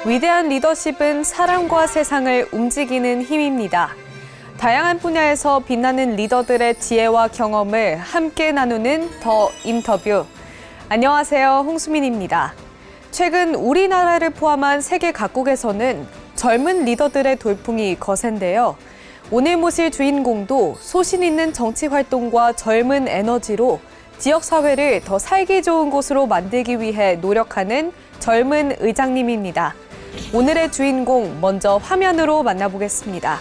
위대한 리더십은 사람과 세상을 움직이는 힘입니다. 다양한 분야에서 빛나는 리더들의 지혜와 경험을 함께 나누는 더 인터뷰. 안녕하세요, 홍수민입니다. 최근 우리나라를 포함한 세계 각국에서는 젊은 리더들의 돌풍이 거센데요. 오늘 모실 주인공도 소신 있는 정치 활동과 젊은 에너지로 지역사회를 더 살기 좋은 곳으로 만들기 위해 노력하는 젊은 의장님입니다. 오늘의 주인공 먼저 화면으로 만나보겠습니다.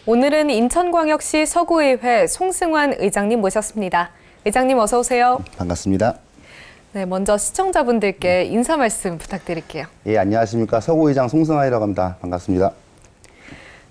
오늘은 인천광역시 서구의회 송승환 의장님 모셨습니다. 의장님 어서 오세요. 반갑습니다. 네, 먼저 시청자분들께 인사 말씀 부탁드릴게요. 예, 안녕하십니까. 서구의장 송승환이라고 합니다. 반갑습니다.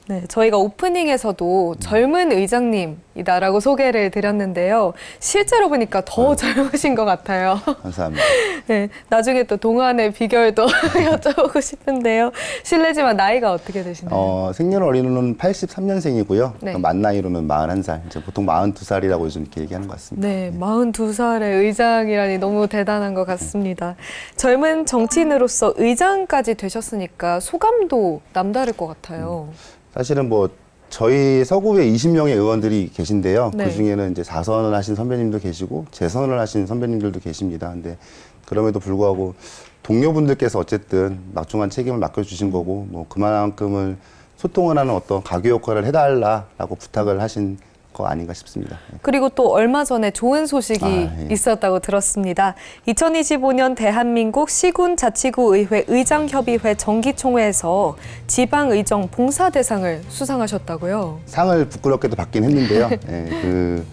네, 저희가 오프닝에서도 젊은 의장님이다라고 소개를 드렸는데요. 실제로 보니까 더 젊으신 것 같아요. 감사합니다. 네, 나중에 또 동안의 비결도 여쭤보고 싶은데요. 실례지만 나이가 어떻게 되시나요? 생년월일로는 83년생이고요. 네. 만 나이로는 41살. 이제 보통 42살이라고 요즘 이렇게 얘기하는 것 같습니다. 네, 42살의 의장이라니 너무 대단한 것 같습니다. 젊은 정치인으로서 의장까지 되셨으니까 소감도 남다를 것 같아요. 사실은 뭐 저희 서구에 20명의 의원들이 계신데요. 네. 그중에는 이제 4선을 하신 선배님도 계시고 재선을 하신 선배님들도 계십니다. 근데 그럼에도 불구하고 동료분들께서 어쨌든 막중한 책임을 맡겨주신 거고 뭐 그만큼을 소통을 하는 어떤 가교 역할을 해달라라고 부탁을 하신 거 아닌가 싶습니다. 그리고 또 얼마 전에 좋은 소식이 예. 있었다고 들었습니다. 2025년 대한민국 시군자치구의회 의장협의회 정기총회에서 지방의정 봉사대상을 수상하셨다고요. 상을 부끄럽게도 받긴 했는데요. 예, 그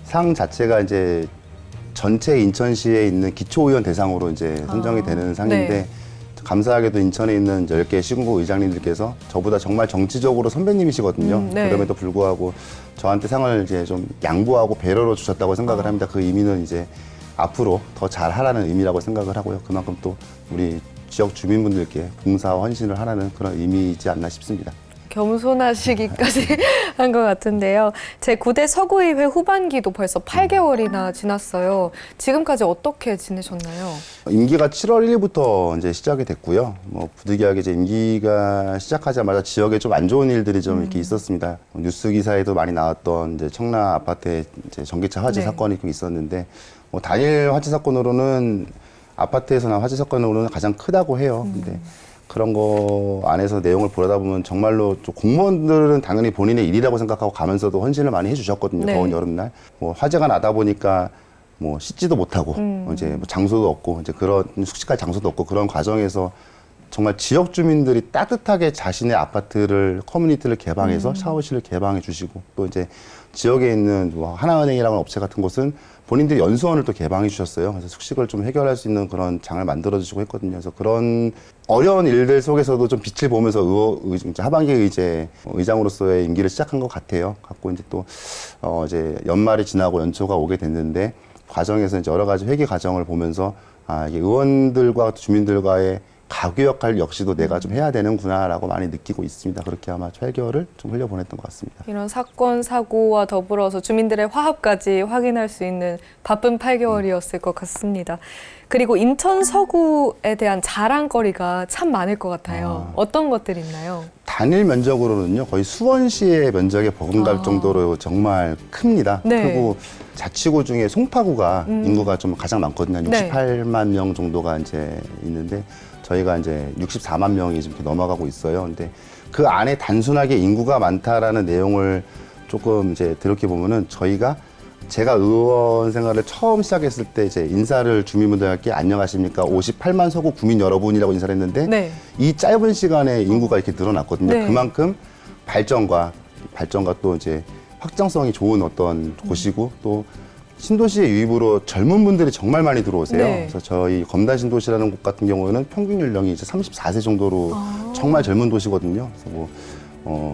상 자체가 이제 전체 인천시에 있는 기초의원 대상으로 이제 선정이 되는 상인데 네. 감사하게도 인천에 있는 10개 시군구 의장님들께서 저보다 정말 정치적으로 선배님이시거든요. 네. 그럼에도 불구하고 저한테 상을 이제 좀 양보하고 배려로 주셨다고 생각을 합니다. 그 의미는 이제 앞으로 더 잘하라는 의미라고 생각을 하고요. 그만큼 또 우리 지역 주민분들께 봉사와 헌신을 하라는 그런 의미이지 않나 싶습니다. 겸손하시기까지 한 것 같은데요. 제9대 서구의회 후반기도 벌써 8개월이나 지났어요. 지금까지 어떻게 지내셨나요? 임기가 7월 1일부터 이제 시작이 됐고요. 뭐 부득이하게 이제 임기가 시작하자마자 지역에 좀 안 좋은 일들이 좀 이렇게 있었습니다. 뉴스 기사에도 많이 나왔던 이제 청라 아파트의 이제 전기차 화재 네. 사건이 좀 있었는데 뭐 단일 화재 사건으로는 아파트에서 난 화재 사건으로는 가장 크다고 해요. 근데 그런 거 안에서 내용을 보다 보면 정말로 좀 공무원들은 당연히 본인의 일이라고 생각하고 가면서도 헌신을 많이 해주셨거든요. 네. 더운 여름날. 뭐 화재가 나다 보니까 뭐 씻지도 못하고 이제 뭐 장소도 없고 이제 그런 숙식할 장소도 없고 그런 과정에서 정말 지역 주민들이 따뜻하게 자신의 아파트를 커뮤니티를 개방해서 샤워실을 개방해 주시고 또 이제 지역에 있는 뭐 하나은행이라는 업체 같은 곳은 본인들이 연수원을 또 개방해 주셨어요. 그래서 숙식을 좀 해결할 수 있는 그런 장을 만들어 주시고 했거든요. 그래서 그런 어려운 일들 속에서도 좀 빛을 보면서 하반기 의장으로서의 임기를 시작한 것 같아요. 갖고 이제 또 이제 연말이 지나고 연초가 오게 됐는데 과정에서 이제 여러 가지 회기 과정을 보면서 이게 의원들과 주민들과의 가교 역할 역시도 내가 좀 해야 되는구나라고 많이 느끼고 있습니다. 그렇게 아마 8개월을 좀 흘려보냈던 것 같습니다. 이런 사건, 사고와 더불어서 주민들의 화합까지 확인할 수 있는 바쁜 8개월이었을 것 같습니다. 그리고 인천 서구에 대한 자랑거리가 참 많을 것 같아요. 어떤 것들이 있나요? 단일 면적으로는요, 거의 수원시의 면적에 버금갈 정도로 정말 큽니다. 네. 크고 자치구 중에 송파구가 인구가 좀 가장 많거든요. 네. 68만 명 정도가 이제 있는데 저희가 이제 64만 명이 이렇게 넘어가고 있어요. 근데 그 안에 단순하게 인구가 많다라는 내용을 조금 이제 들었게 보면은 제가 의원 생활을 처음 시작했을 때 이제 인사를 주민분들께 안녕하십니까 58만 서구 구민 여러분이라고 인사를 했는데 네. 이 짧은 시간에 인구가 이렇게 늘어났거든요. 네. 그만큼 발전과 또 이제 확장성이 좋은 어떤 곳이고 또 신도시의 유입으로 젊은 분들이 정말 많이 들어오세요. 네. 그래서 저희 검단 신도시라는 곳 같은 경우에는 평균 연령이 이제 34세 정도로 정말 젊은 도시거든요. 그래서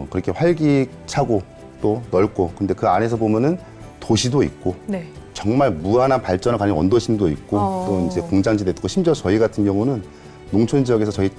그렇게 활기차고 또 넓고, 근데 그 안에서 보면은 도시도 있고, 네. 정말 무한한 발전을 가진 원도심도 있고, 또 이제 공장지대 있고, 심지어 저희 같은 경우는 농촌 지역에서 저희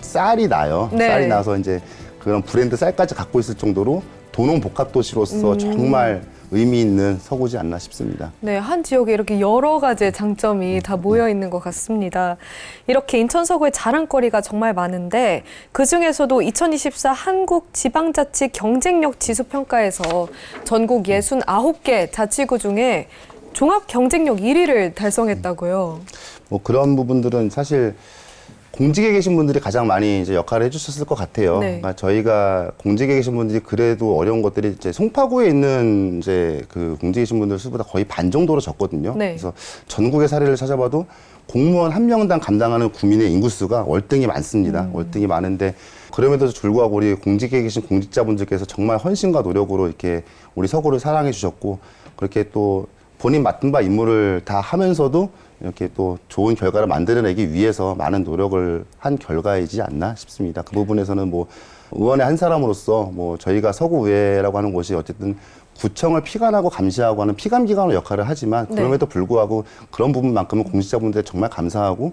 쌀이 나요. 네. 쌀이 나서 이제 그런 브랜드 쌀까지 갖고 있을 정도로 도농 복합 도시로서 정말 의미 있는 서구지 않나 싶습니다. 네, 한 지역에 이렇게 여러 가지의 장점이 다 모여 있는 것 같습니다. 이렇게 인천 서구의 자랑거리가 정말 많은데 그중에서도 2024 한국지방자치 경쟁력 지수평가에서 전국 69개 자치구 중에 종합 경쟁력 1위를 달성했다고요. 뭐 그런 부분들은 사실 공직에 계신 분들이 가장 많이 이제 역할을 해주셨을 것 같아요. 네. 그러니까 저희가 공직에 계신 분들이 그래도 어려운 것들이 이제 송파구에 있는 이제 그 공직에 계신 분들 수보다 거의 반 정도로 적거든요. 네. 그래서 전국의 사례를 찾아봐도 공무원 한 명당 감당하는 구민의 인구수가 월등히 많습니다. 월등히 많은데 그럼에도 불구하고 우리 공직에 계신 공직자분들께서 정말 헌신과 노력으로 이렇게 우리 서구를 사랑해 주셨고, 그렇게 또 본인 맡은 바 임무를 다 하면서도 이렇게 또 좋은 결과를 만들어내기 위해서 많은 노력을 한 결과이지 않나 싶습니다. 그 부분에서는 뭐 의원의 한 사람으로서 뭐 저희가 서구의회라고 하는 곳이 어쨌든 구청을 피관하고 감시하고 하는 피감기관의 역할을 하지만 네. 그럼에도 불구하고 그런 부분만큼은 공직자분들에 정말 감사하고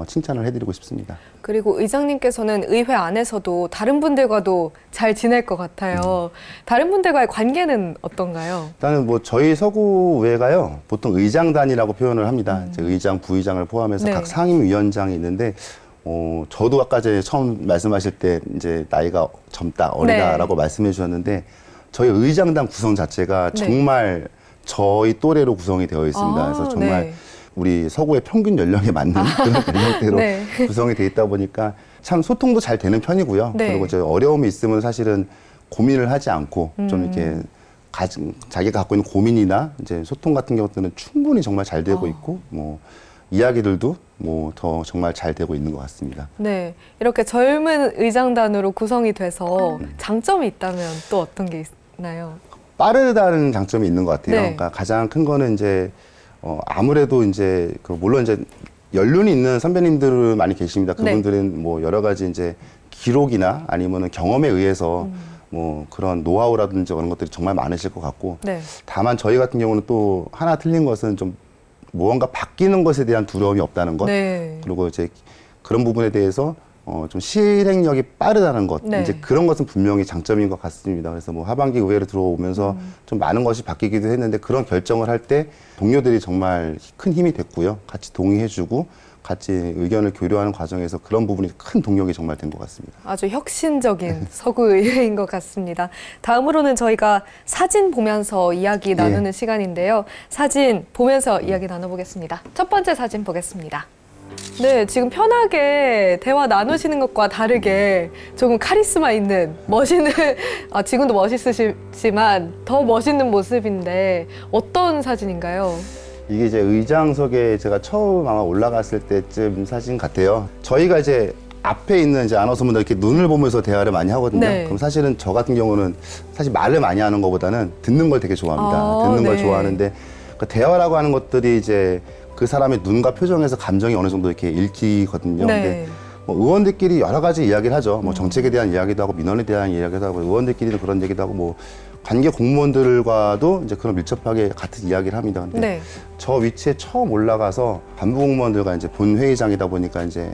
칭찬을 해드리고 싶습니다. 그리고 의장님께서는 의회 안에서도 다른 분들과도 잘 지낼 것 같아요. 다른 분들과의 관계는 어떤가요? 일단은 뭐 저희 서구의회가요 보통 의장단이라고 표현을 합니다. 이제 의장, 부의장을 포함해서 네. 각 상임위원장이 있는데 저도 아까 전에 처음 말씀하실 때 이제 나이가 젊다, 어리다라고 말씀해 주셨는데 저희 의장단 구성 자체가 네. 정말 저희 또래로 구성이 되어 있습니다. 그래서 정말 네. 우리 서구의 평균 연령에 맞는 그런 연령대로 네. 구성이 돼 있다 보니까 참 소통도 잘 되는 편이고요. 네. 그리고 저 어려움이 있으면 사실은 고민을 하지 않고 좀 이렇게 자기가 갖고 있는 고민이나 이제 소통 같은 경우들은 충분히 정말 잘 되고 있고 뭐 이야기들도 뭐 더 정말 잘 되고 있는 것 같습니다. 네, 이렇게 젊은 의장단으로 구성이 돼서 장점이 있다면 또 어떤 게 있나요? 빠르다는 장점이 있는 것 같아요. 네. 그러니까 가장 큰 거는 이제 아무래도 이제 물론 이제 연륜이 있는 선배님들 많이 계십니다. 그분들은 뭐 여러 가지 이제 기록이나 아니면은 경험에 의해서 뭐 그런 노하우라든지 그런 것들이 정말 많으실 것 같고, 네. 다만 저희 같은 경우는 또 하나 틀린 것은 좀 무언가 바뀌는 것에 대한 두려움이 없다는 것. 네. 그리고 이제 그런 부분에 대해서 좀 실행력이 빠르다는 것. 네. 이제 그런 것은 분명히 장점인 것 같습니다. 그래서 뭐 하반기 의회로 들어오면서 좀 많은 것이 바뀌기도 했는데 그런 결정을 할 때 동료들이 정말 큰 힘이 됐고요. 같이 동의해주고 같이 의견을 교류하는 과정에서 그런 부분이 큰 동력이 정말 된 것 같습니다. 아주 혁신적인 서구의회인 것 같습니다. 다음으로는 저희가 사진 보면서 이야기 나누는 시간인데요. 사진 보면서 이야기 나눠보겠습니다. 첫 번째 사진 보겠습니다. 네, 지금 편하게 대화 나누시는 것과 다르게 조금 카리스마 있는 멋있는, 지금도 멋있으시지만 더 멋있는 모습인데 어떤 사진인가요? 이게 이제 의장석에 제가 처음 아마 올라갔을 때쯤 사진 같아요. 저희가 이제 앞에 있는 이제 아나운서분들 이렇게 눈을 보면서 대화를 많이 하거든요. 네. 그럼 사실은 저 같은 경우는 사실 말을 많이 하는 것보다는 듣는 걸 되게 좋아합니다. 듣는 걸 네. 좋아하는데 그 대화라고 하는 것들이 이제 그 사람의 눈과 표정에서 감정이 어느 정도 이렇게 읽히거든요. 네. 근데 뭐 의원들끼리 여러 가지 이야기를 하죠. 뭐 정책에 대한 이야기도 하고 민원에 대한 이야기도 하고 의원들끼리는 그런 얘기도 하고 뭐 관계 공무원들과도 이제 그런 밀접하게 같은 이야기를 합니다. 근데 네. 저 위치에 처음 올라가서 간부 공무원들과 이제 본회의장이다 보니까 이제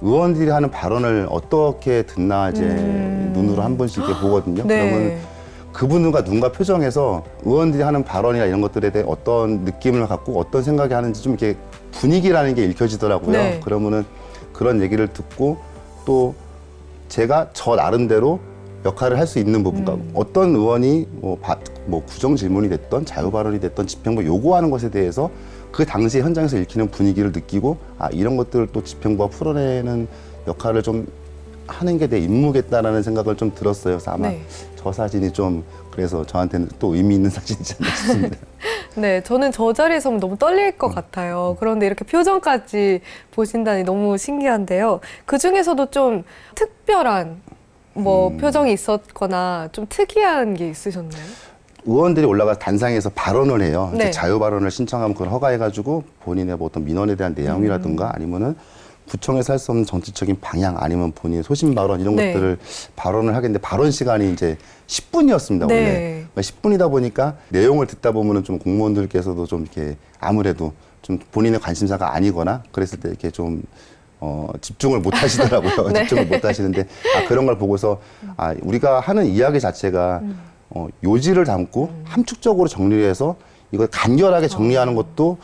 의원들이 하는 발언을 어떻게 듣나 이제 눈으로 한 번씩 이렇게 보거든요. 네. 그러면 그분들과 눈과 표정에서 의원들이 하는 발언이나 이런 것들에 대해 어떤 느낌을 갖고 어떤 생각이 하는지 좀 이렇게 분위기라는 게 읽혀지더라고요. 네. 그러면은 그런 얘기를 듣고 또 제가 저 나름대로 역할을 할 수 있는 부분과 어떤 의원이 뭐 구정 질문이 됐던 자유 발언이 됐던 집행부 요구하는 것에 대해서 그 당시 현장에서 읽히는 분위기를 느끼고 이런 것들을 또 집행부가 풀어내는 역할을 좀 하는 게 내 임무겠다라는 생각을 좀 들었어요. 그래서 아마 네. 저 사진이 좀 그래서 저한테는 또 의미 있는 사진이지 않나 싶습니다. 네, 저는 저 자리에서 너무 떨릴 것 같아요. 그런데 이렇게 표정까지 보신다니 너무 신기한데요. 그 중에서도 좀 특별한 표정이 있었거나 좀 특이한 게 있으셨나요? 의원들이 올라가서 단상에서 발언을 해요. 네. 이제 자유 발언을 신청하면 그걸 허가해가지고 본인의 뭐 어떤 민원에 대한 내용이라든가 아니면은 구청에서 할 수 없는 정치적인 방향 아니면 본인의 소신 발언 이런 네. 것들을 발언을 하겠는데 발언 시간이 이제 10분이었습니다. 네. 원래 10분이다 보니까 내용을 듣다 보면은 좀 공무원들께서도 좀 이렇게 아무래도 좀 본인의 관심사가 아니거나 그랬을 때 이렇게 좀 집중을 못 하시더라고요. 네. 집중을 못 하시는데 그런 걸 보고서 우리가 하는 이야기 자체가 요지를 담고 함축적으로 정리를 해서 이걸 간결하게 정리하는 것도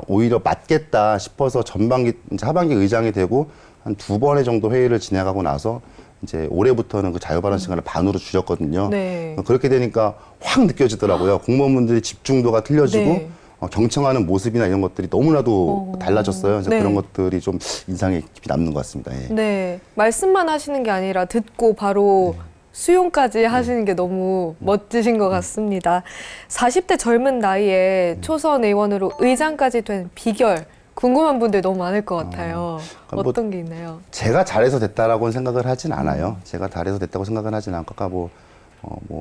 오히려 맞겠다 싶어서 전반기, 이제 하반기 의장이 되고 한 2번의 정도 회의를 진행하고 나서 이제 올해부터는 그 자유 발언 시간을 반으로 줄였거든요. 네. 그렇게 되니까 확 느껴지더라고요. 공무원분들이 집중도가 틀려지고 네. 경청하는 모습이나 이런 것들이 너무나도 달라졌어요. 그래서 네. 그런 것들이 좀 인상에 깊이 남는 것 같습니다. 예. 네, 말씀만 하시는 게 아니라 듣고 바로 수용까지 하시는 게 너무 멋지신 것 같습니다. 40대 젊은 나이에 초선 의원으로 의장까지 된 비결 궁금한 분들 너무 많을 것 같아요. 그러니까 어떤 게 있나요? 제가 잘해서 됐다라고는 생각을 하진 않아요. 제가 잘해서 됐다고 생각은 하진 않고, 아까 뭐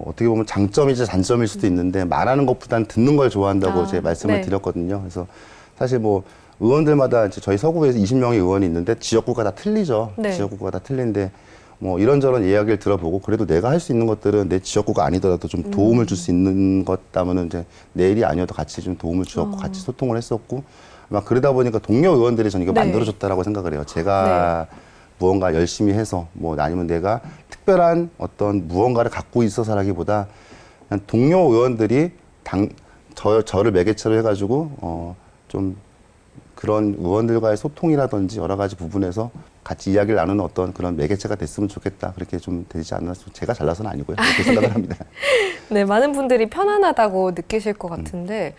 어떻게 보면 장점이자 단점일 수도 있는데 말하는 것보다는 듣는 걸 좋아한다고 제가 말씀을 네. 드렸거든요. 그래서 사실 뭐 의원들마다 이제 저희 서구에서 20명의 의원이 있는데 지역구가 다 틀리죠. 네. 지역구가 다 틀린데 뭐 이런저런 이야기를 들어보고 그래도 내가 할 수 있는 것들은 내 지역구가 아니더라도 좀 도움을 줄 수 있는 것다면은 이제 내 일이 아니어도 같이 좀 도움을 주었고 같이 소통을 했었고 막 그러다 보니까 동료 의원들이 저는 이거 네. 만들어줬다라고 생각을 해요. 제가 무언가 열심히 해서 뭐 아니면 내가 특별한 어떤 무언가를 갖고 있어서라기보다 그냥 동료 의원들이 저를 매개체로 해가지고 좀 그런 의원들과의 소통이라든지 여러 가지 부분에서 같이 이야기를 나누는 어떤 그런 매개체가 됐으면 좋겠다. 그렇게 좀 되지 않나. 제가 잘나서는 아니고요. 그렇게 생각을 합니다. 네, 많은 분들이 편안하다고 느끼실 것 같은데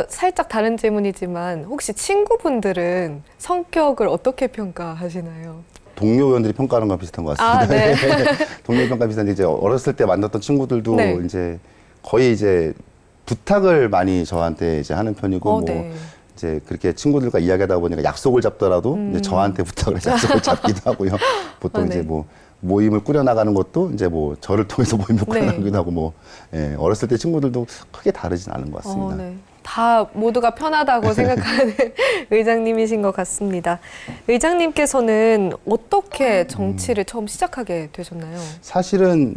살짝 다른 질문이지만 혹시 친구분들은 성격을 어떻게 평가하시나요? 동료 의원들이 평가하는 거랑 비슷한 것 같습니다. 네. 동료 평가 비슷한데 이제 어렸을 때 만났던 친구들도 네. 이제 거의 이제 부탁을 많이 저한테 이제 하는 편이고 네. 이제 그렇게 친구들과 이야기하다 보니까 약속을 잡더라도 이제 저한테 부탁을 해서 약속을 잡기도 하고요. 보통 네. 이제 뭐 모임을 꾸려나가는 것도 이제 뭐 저를 통해서 모임을 네. 꾸려나가기도 하고 뭐 어렸을 때 친구들도 크게 다르진 않은 것 같습니다. 네. 다 모두가 편하다고 생각하는 의장님이신 것 같습니다. 의장님께서는 어떻게 정치를 처음 시작하게 되셨나요? 사실은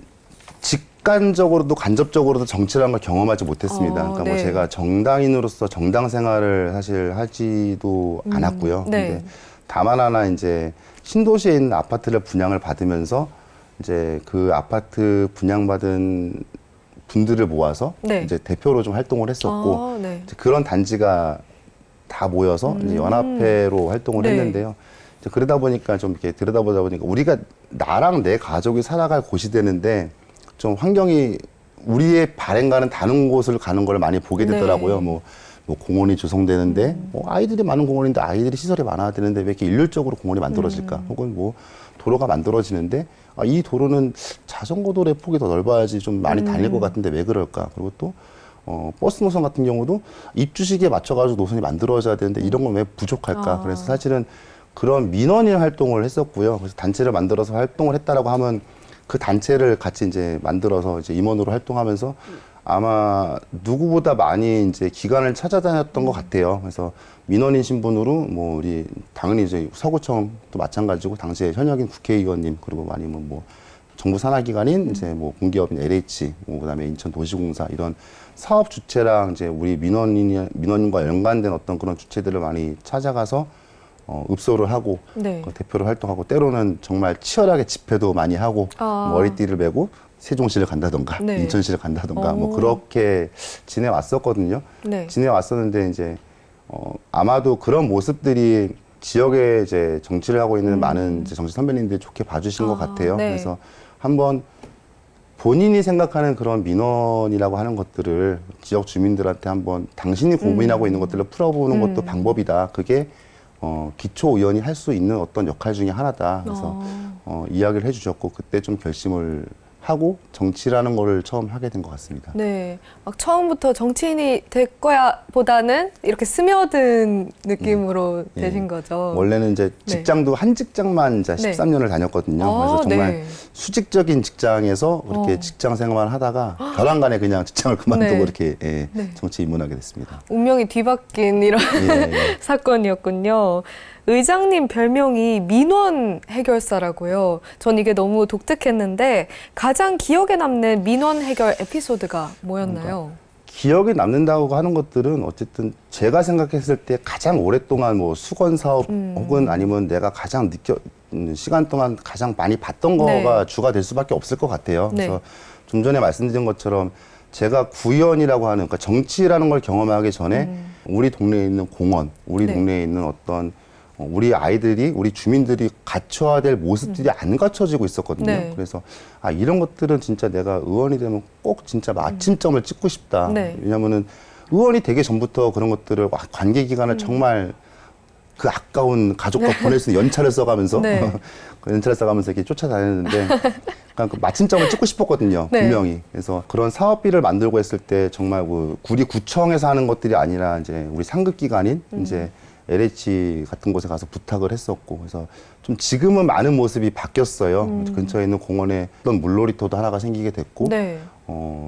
직간적으로도 간접적으로도 정치라는 걸 경험하지 못했습니다. 그러니까 뭐 네. 제가 정당인으로서 정당 생활을 사실 하지도 않았고요. 네. 근데 다만 하나 이제 신도시에 있는 아파트를 분양을 받으면서 이제 그 아파트 분양받은 분들을 모아서 네. 이제 대표로 좀 활동을 했었고 네. 이제 그런 단지가 다 모여서 이제 연합회로 활동을 네. 했는데요. 이제 그러다 보니까 좀 이렇게 들여다보다 보니까 우리가 나랑 내 가족이 살아갈 곳이 되는데 좀 환경이 우리의 발행과는 다른 곳을 가는 걸 많이 보게 되더라고요. 네. 뭐 공원이 조성되는데 뭐 아이들이 많은 공원인데 아이들이 시설이 많아야 되는데 왜 이렇게 일률적으로 공원이 만들어질까? 혹은 뭐 도로가 만들어지는데 이 도로는 자전거 도로의 폭이 더 넓어야지 좀 많이 다닐 것 같은데 왜 그럴까? 그리고 또 버스 노선 같은 경우도 입주시기에 맞춰가지고 노선이 만들어져야 되는데 이런 건 왜 부족할까? 그래서 사실은 그런 민원인 활동을 했었고요. 그래서 단체를 만들어서 활동을 했다라고 하면 그 단체를 같이 이제 만들어서 이제 임원으로 활동하면서 아마 누구보다 많이 이제 기관을 찾아다녔던 것 같아요. 그래서 민원인 신분으로 뭐 우리 당연히 이제 서구청도 마찬가지고 당시에 현역인 국회의원님 그리고 아니면 뭐 정부 산하기관인 이제 뭐 공기업인 LH, 뭐 그다음에 인천도시공사 이런 사업 주체랑 이제 우리 민원인과 연관된 어떤 그런 주체들을 많이 찾아가서 읍소를 하고 네. 대표로 활동하고 때로는 정말 치열하게 집회도 많이 하고 머리띠를 메고 세종시를 간다던가 네. 인천시를 간다던가 뭐 그렇게 지내왔었거든요. 네. 지내왔었는데 이제 아마도 그런 모습들이 지역에 이제 정치를 하고 있는 많은 이제 정치 선배님들이 좋게 봐주신 것 같아요. 네. 그래서 한번 본인이 생각하는 그런 민원이라고 하는 것들을 지역 주민들한테 한번 당신이 고민하고 있는 것들을 풀어보는 것도 방법이다. 그게 기초 의원이 할 수 있는 어떤 역할 중에 하나다. 그래서 이야기를 해주셨고 그때 좀 결심을 하고 정치라는 거를 처음 하게 된 것 같습니다. 네, 막 처음부터 정치인이 될 거야 보다는 이렇게 스며든 느낌으로 예. 되신 거죠. 원래는 이제 직장도 한 직장만 이제 네. 13년을 다녔거든요. 아, 그래서 정말 네. 수직적인 직장에서 그렇게 직장 생활만 하다가 벼랑간에 그냥 직장을 그만두고 네. 이렇게 예, 네. 정치에 입문하게 됐습니다. 운명이 뒤바뀐 이런 예. 사건이었군요. 의장님 별명이 민원 해결사라고요. 전 이게 너무 독특했는데 가장 기억에 남는 민원 해결 에피소드가 뭐였나요? 기억에 남는다고 하는 것들은 어쨌든 제가 생각했을 때 가장 오랫동안 뭐 수건 사업 혹은 아니면 내가 가장 시간 동안 가장 많이 봤던 네. 거가 주가 될 수밖에 없을 것 같아요. 네. 그래서 좀 전에 말씀드린 것처럼 제가 구의원이라고 하는 그러니까 정치라는 걸 경험하기 전에 우리 동네에 있는 공원, 우리 네. 동네에 있는 어떤 우리 아이들이, 우리 주민들이 갖춰야 될 모습들이 안 갖춰지고 있었거든요. 네. 그래서 이런 것들은 진짜 내가 의원이 되면 꼭 진짜 마침점을 찍고 싶다. 네. 왜냐면은 의원이 되기 전부터 그런 것들을 관계 기간을 정말 그 아까운 가족과 보낼 수 있는 연차를 써가면서 네. 그 연차를 써가면서 이렇게 쫓아다녔는데 그러니까 그 마침점을 찍고 싶었거든요. 네. 분명히. 그래서 그런 사업비를 만들고 했을 때 정말 그 우리 구청에서 하는 것들이 아니라 이제 우리 상급 기관인 이제 LH 같은 곳에 가서 부탁을 했었고, 그래서 좀 지금은 많은 모습이 바뀌었어요. 근처에 있는 공원에 어떤 물놀이터도 하나가 생기게 됐고, 네.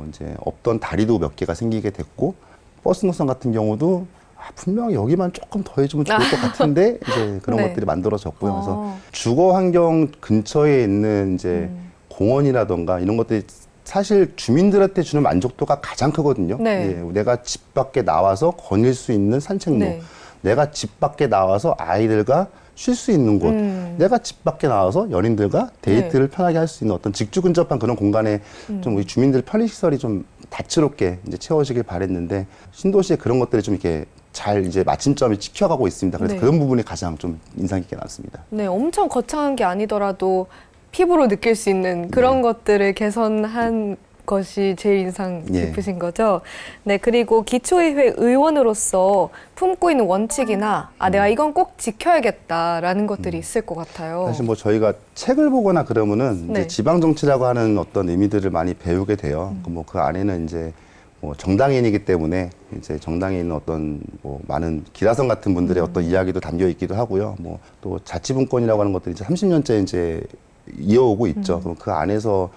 이제 없던 다리도 몇 개가 생기게 됐고, 버스 노선 같은 경우도 분명히 여기만 조금 더 해주면 좋을 것 같은데, 이제 그런 네. 것들이 만들어졌고요. 그래서 주거 환경 근처에 있는 이제 공원이라던가 이런 것들이 사실 주민들한테 주는 만족도가 가장 크거든요. 네. 예, 내가 집 밖에 나와서 거닐 수 있는 산책로, 네. 내가 집 밖에 나와서 아이들과 쉴 수 있는 곳, 내가 집 밖에 나와서 연인들과 데이트를 편하게 할 수 있는 어떤 직주 근접한 그런 공간에 좀 우리 주민들 편의시설이 좀 다채롭게 이제 채워지길 바랬는데 신도시에 그런 것들이 좀 이렇게 잘 이제 마침점이 찍혀가고 있습니다. 그래서 네. 그런 부분이 가장 좀 인상 깊게 남습니다. 네, 엄청 거창한 게 아니더라도 피부로 느낄 수 있는 그런 것들을 개선한 것이 제일 인상 예. 깊으신 거죠. 네, 그리고 기초의회 의원으로서 품고 있는 원칙이나 내가 이건 꼭 지켜야겠다라는 것들이 있을 것 같아요. 사실 뭐 저희가 책을 보거나 그러면은 네. 이제 지방 정치라고 하는 어떤 의미들을 많이 배우게 돼요. 뭐 그 안에는 이제 뭐 정당인이기 때문에 이제 정당에 있는 어떤 뭐 많은 기라성 같은 분들의 어떤 이야기도 담겨 있기도 하고요. 뭐 또 자치분권이라고 하는 것들이 이제 30년째 이제 이어오고 있죠. 그럼 그 안에서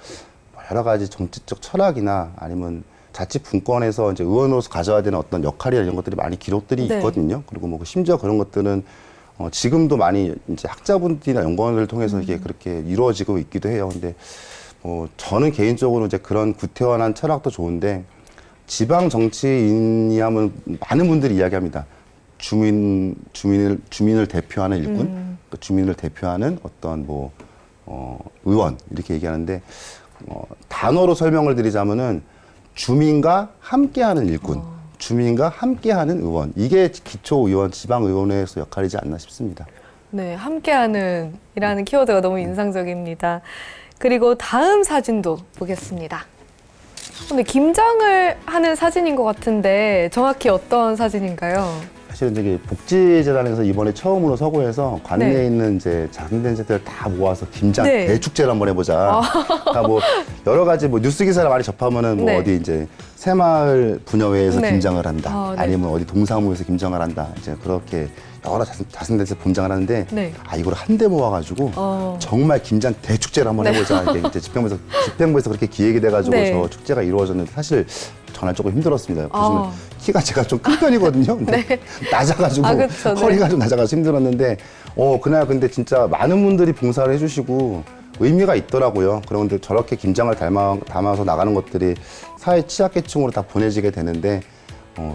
여러 가지 정치적 철학이나 아니면 자치분권에서 이제 의원으로서 가져야 되는 어떤 역할이나 이런 것들이 많이 기록들이 네. 있거든요. 그리고 뭐 심지어 그런 것들은 지금도 많이 이제 학자분들이나 연구원들을 통해서 이게 그렇게 이루어지고 있기도 해요. 근데 저는 개인적으로 이제 그런 구태환한 철학도 좋은데 지방 정치인이 하면 많은 분들이 이야기합니다. 주민을 대표하는 일꾼, 그 주민을 대표하는 어떤 뭐 의원 이렇게 얘기하는데 단어로 설명을 드리자면은 주민과 함께하는 일꾼, 주민과 함께하는 의원 이게 기초의원, 지방의원회에서 역할이지 않나 싶습니다. 네, 함께하는 이라는 키워드가 너무 인상적입니다. 그리고 다음 사진도 보겠습니다. 근데 김장을 하는 사진인 것 같은데 정확히 어떤 사진인가요? 사실은 저기 복지재단에서 이번에 처음으로 서구에서 관내에 네. 있는 이제 장대제들 다 모아서 김장 네. 대축제를 한번 해보자. 그러니까 뭐 여러 가지 뭐 뉴스 기사를 많이 접하면은 뭐 네. 어디 이제 새마을 분여회에서 네. 김장을 한다. 네. 아니면 어디 동사무에서 김장을 한다. 이제 그렇게 여러 자선대에서 김장을 하는데 네. 이걸 한데 모아가지고 정말 김장 대축제를 한번 네. 해보자. 이제 집행부에서 그렇게 기획이 돼가지고 네. 저 축제가 이루어졌는데 사실 전날 조금 힘들었습니다. 보시면 키가 제가 좀 큰 편이거든요. 근데 네. 낮아가지고 그쵸, 네. 허리가 좀 낮아가지고 힘들었는데 그날 근데 진짜 많은 분들이 봉사를 해주시고 의미가 있더라고요. 그런데 저렇게 김장을 담아서 나가는 것들이 사회 취약계층으로 다 보내지게 되는데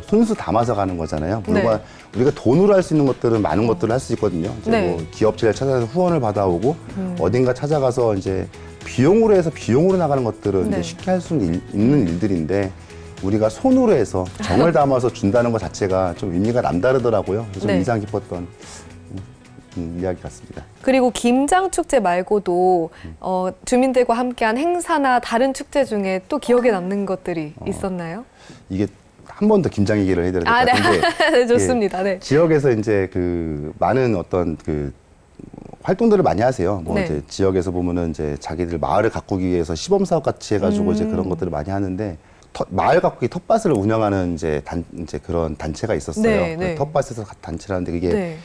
손수 담아서 가는 거잖아요. 물론 네. 우리가 돈으로 할 수 있는 것들은 많은 것들을 할 수 있거든요. 이제 네. 뭐 기업체를 찾아서 후원을 받아오고 어딘가 찾아가서 이제 비용으로 나가는 것들은 네. 이제 쉽게 할 수 있는 일들인데 우리가 손으로 해서 정을 담아서 준다는 것 자체가 좀 의미가 남다르더라고요. 그래서 좀 네. 인상 깊었던 이야기 같습니다. 그리고 김장 축제 말고도 주민들과 함께한 행사나 다른 축제 중에 또 기억에 남는 것들이 있었나요? 이게 한 번 더 김장 얘기를 해드려야 될 것 네. 같은데 네, 좋습니다. 네. 지역에서 이제 그 많은 어떤 그 활동들을 많이 하세요. 뭐 네. 이제 지역에서 보면은 이제 자기들 마을을 가꾸기 위해서 시범 사업 같이 해가지고 이제 그런 것들을 많이 하는데 마을 가꾸기 텃밭을 운영하는 이제 그런 단체가 있었어요. 네, 그 네. 텃밭에서 단체를 하는데 그게 네.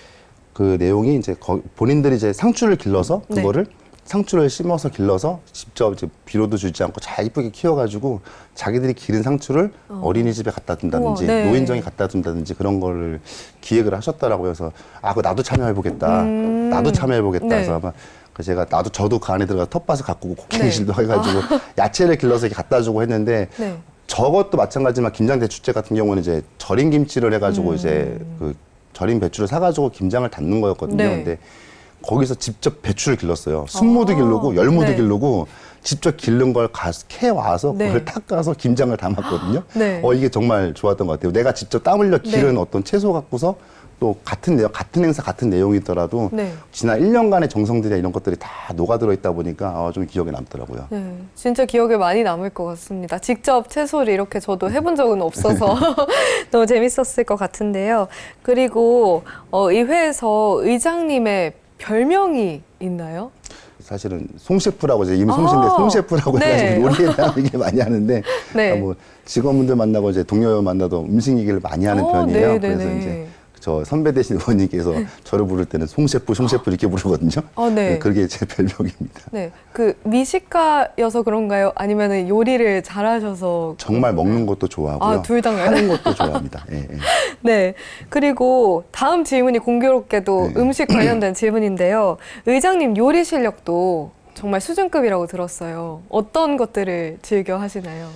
그 내용이 이제 본인들이 이제 상추를 길러서 네. 그거를 상추를 심어서 길러서 직접 이제 비료도 주지 않고 잘 이쁘게 키워가지고 자기들이 기른 상추를 어린이집에 갖다 둔다든지 우와, 네. 노인정에 갖다 둔다든지 그런 거를 기획을 하셨더라고요. 그래서 그거 나도 참여해보겠다. 나도 참여해보겠다. 네. 그래서 아마 제가 저도 그 안에 들어가서 텃밭을 가꾸고 네. 곡괭이실도 해가지고 야채를 길러서 이렇게 갖다 주고 했는데 네. 저것도 마찬가지지만 김장대추째 같은 경우는 이제 절인 김치를 해가지고 이제 그 절인 배추를 사가지고 김장을 담는 거였거든요. 네. 근데 거기서 직접 배추를 길렀어요. 순무도 기르고 열무도 네. 기르고 직접 기른 걸 캐 와서 네. 그걸 닦아서 김장을 담았거든요. 네. 이게 정말 좋았던 것 같아요. 내가 직접 땀 흘려 기른 네. 어떤 채소 갖고서 또 같은 행사 같은 내용이더라도 네. 지난 1년간의 정성들이나 이런 것들이 다 녹아들어 있다 보니까 좀 기억에 남더라고요. 네, 진짜 기억에 많이 남을 것 같습니다. 직접 채소를 이렇게 저도 해본 적은 없어서 너무 재밌었을 것 같은데요. 그리고 이 회에서 의장님의 별명이 있나요? 사실은 송셰프라고 이제 이름 송신데 송셰프라고 네. 해가지고 요리에 대한 얘기 많이 하는데 네. 뭐 직원분들 만나고 이제 동료 만나도 음식 얘기를 많이 하는 편이에요. 네, 네, 그래서 네. 이제 저 선배 되신 의원님께서 저를 부를 때는 송셰프 이렇게 부르거든요. 네. 그게 제 별명입니다. 네, 그 미식가여서 그런가요? 아니면 요리를 잘하셔서 정말 먹는 것도 좋아하고요. 둘 다인가요? 하는 것도 좋아합니다. 예, 예. 네. 그리고 다음 질문이 공교롭게도 네. 음식 관련된 질문인데요. 의장님 요리 실력도 정말 수준급이라고 들었어요. 어떤 것들을 즐겨 하시나요?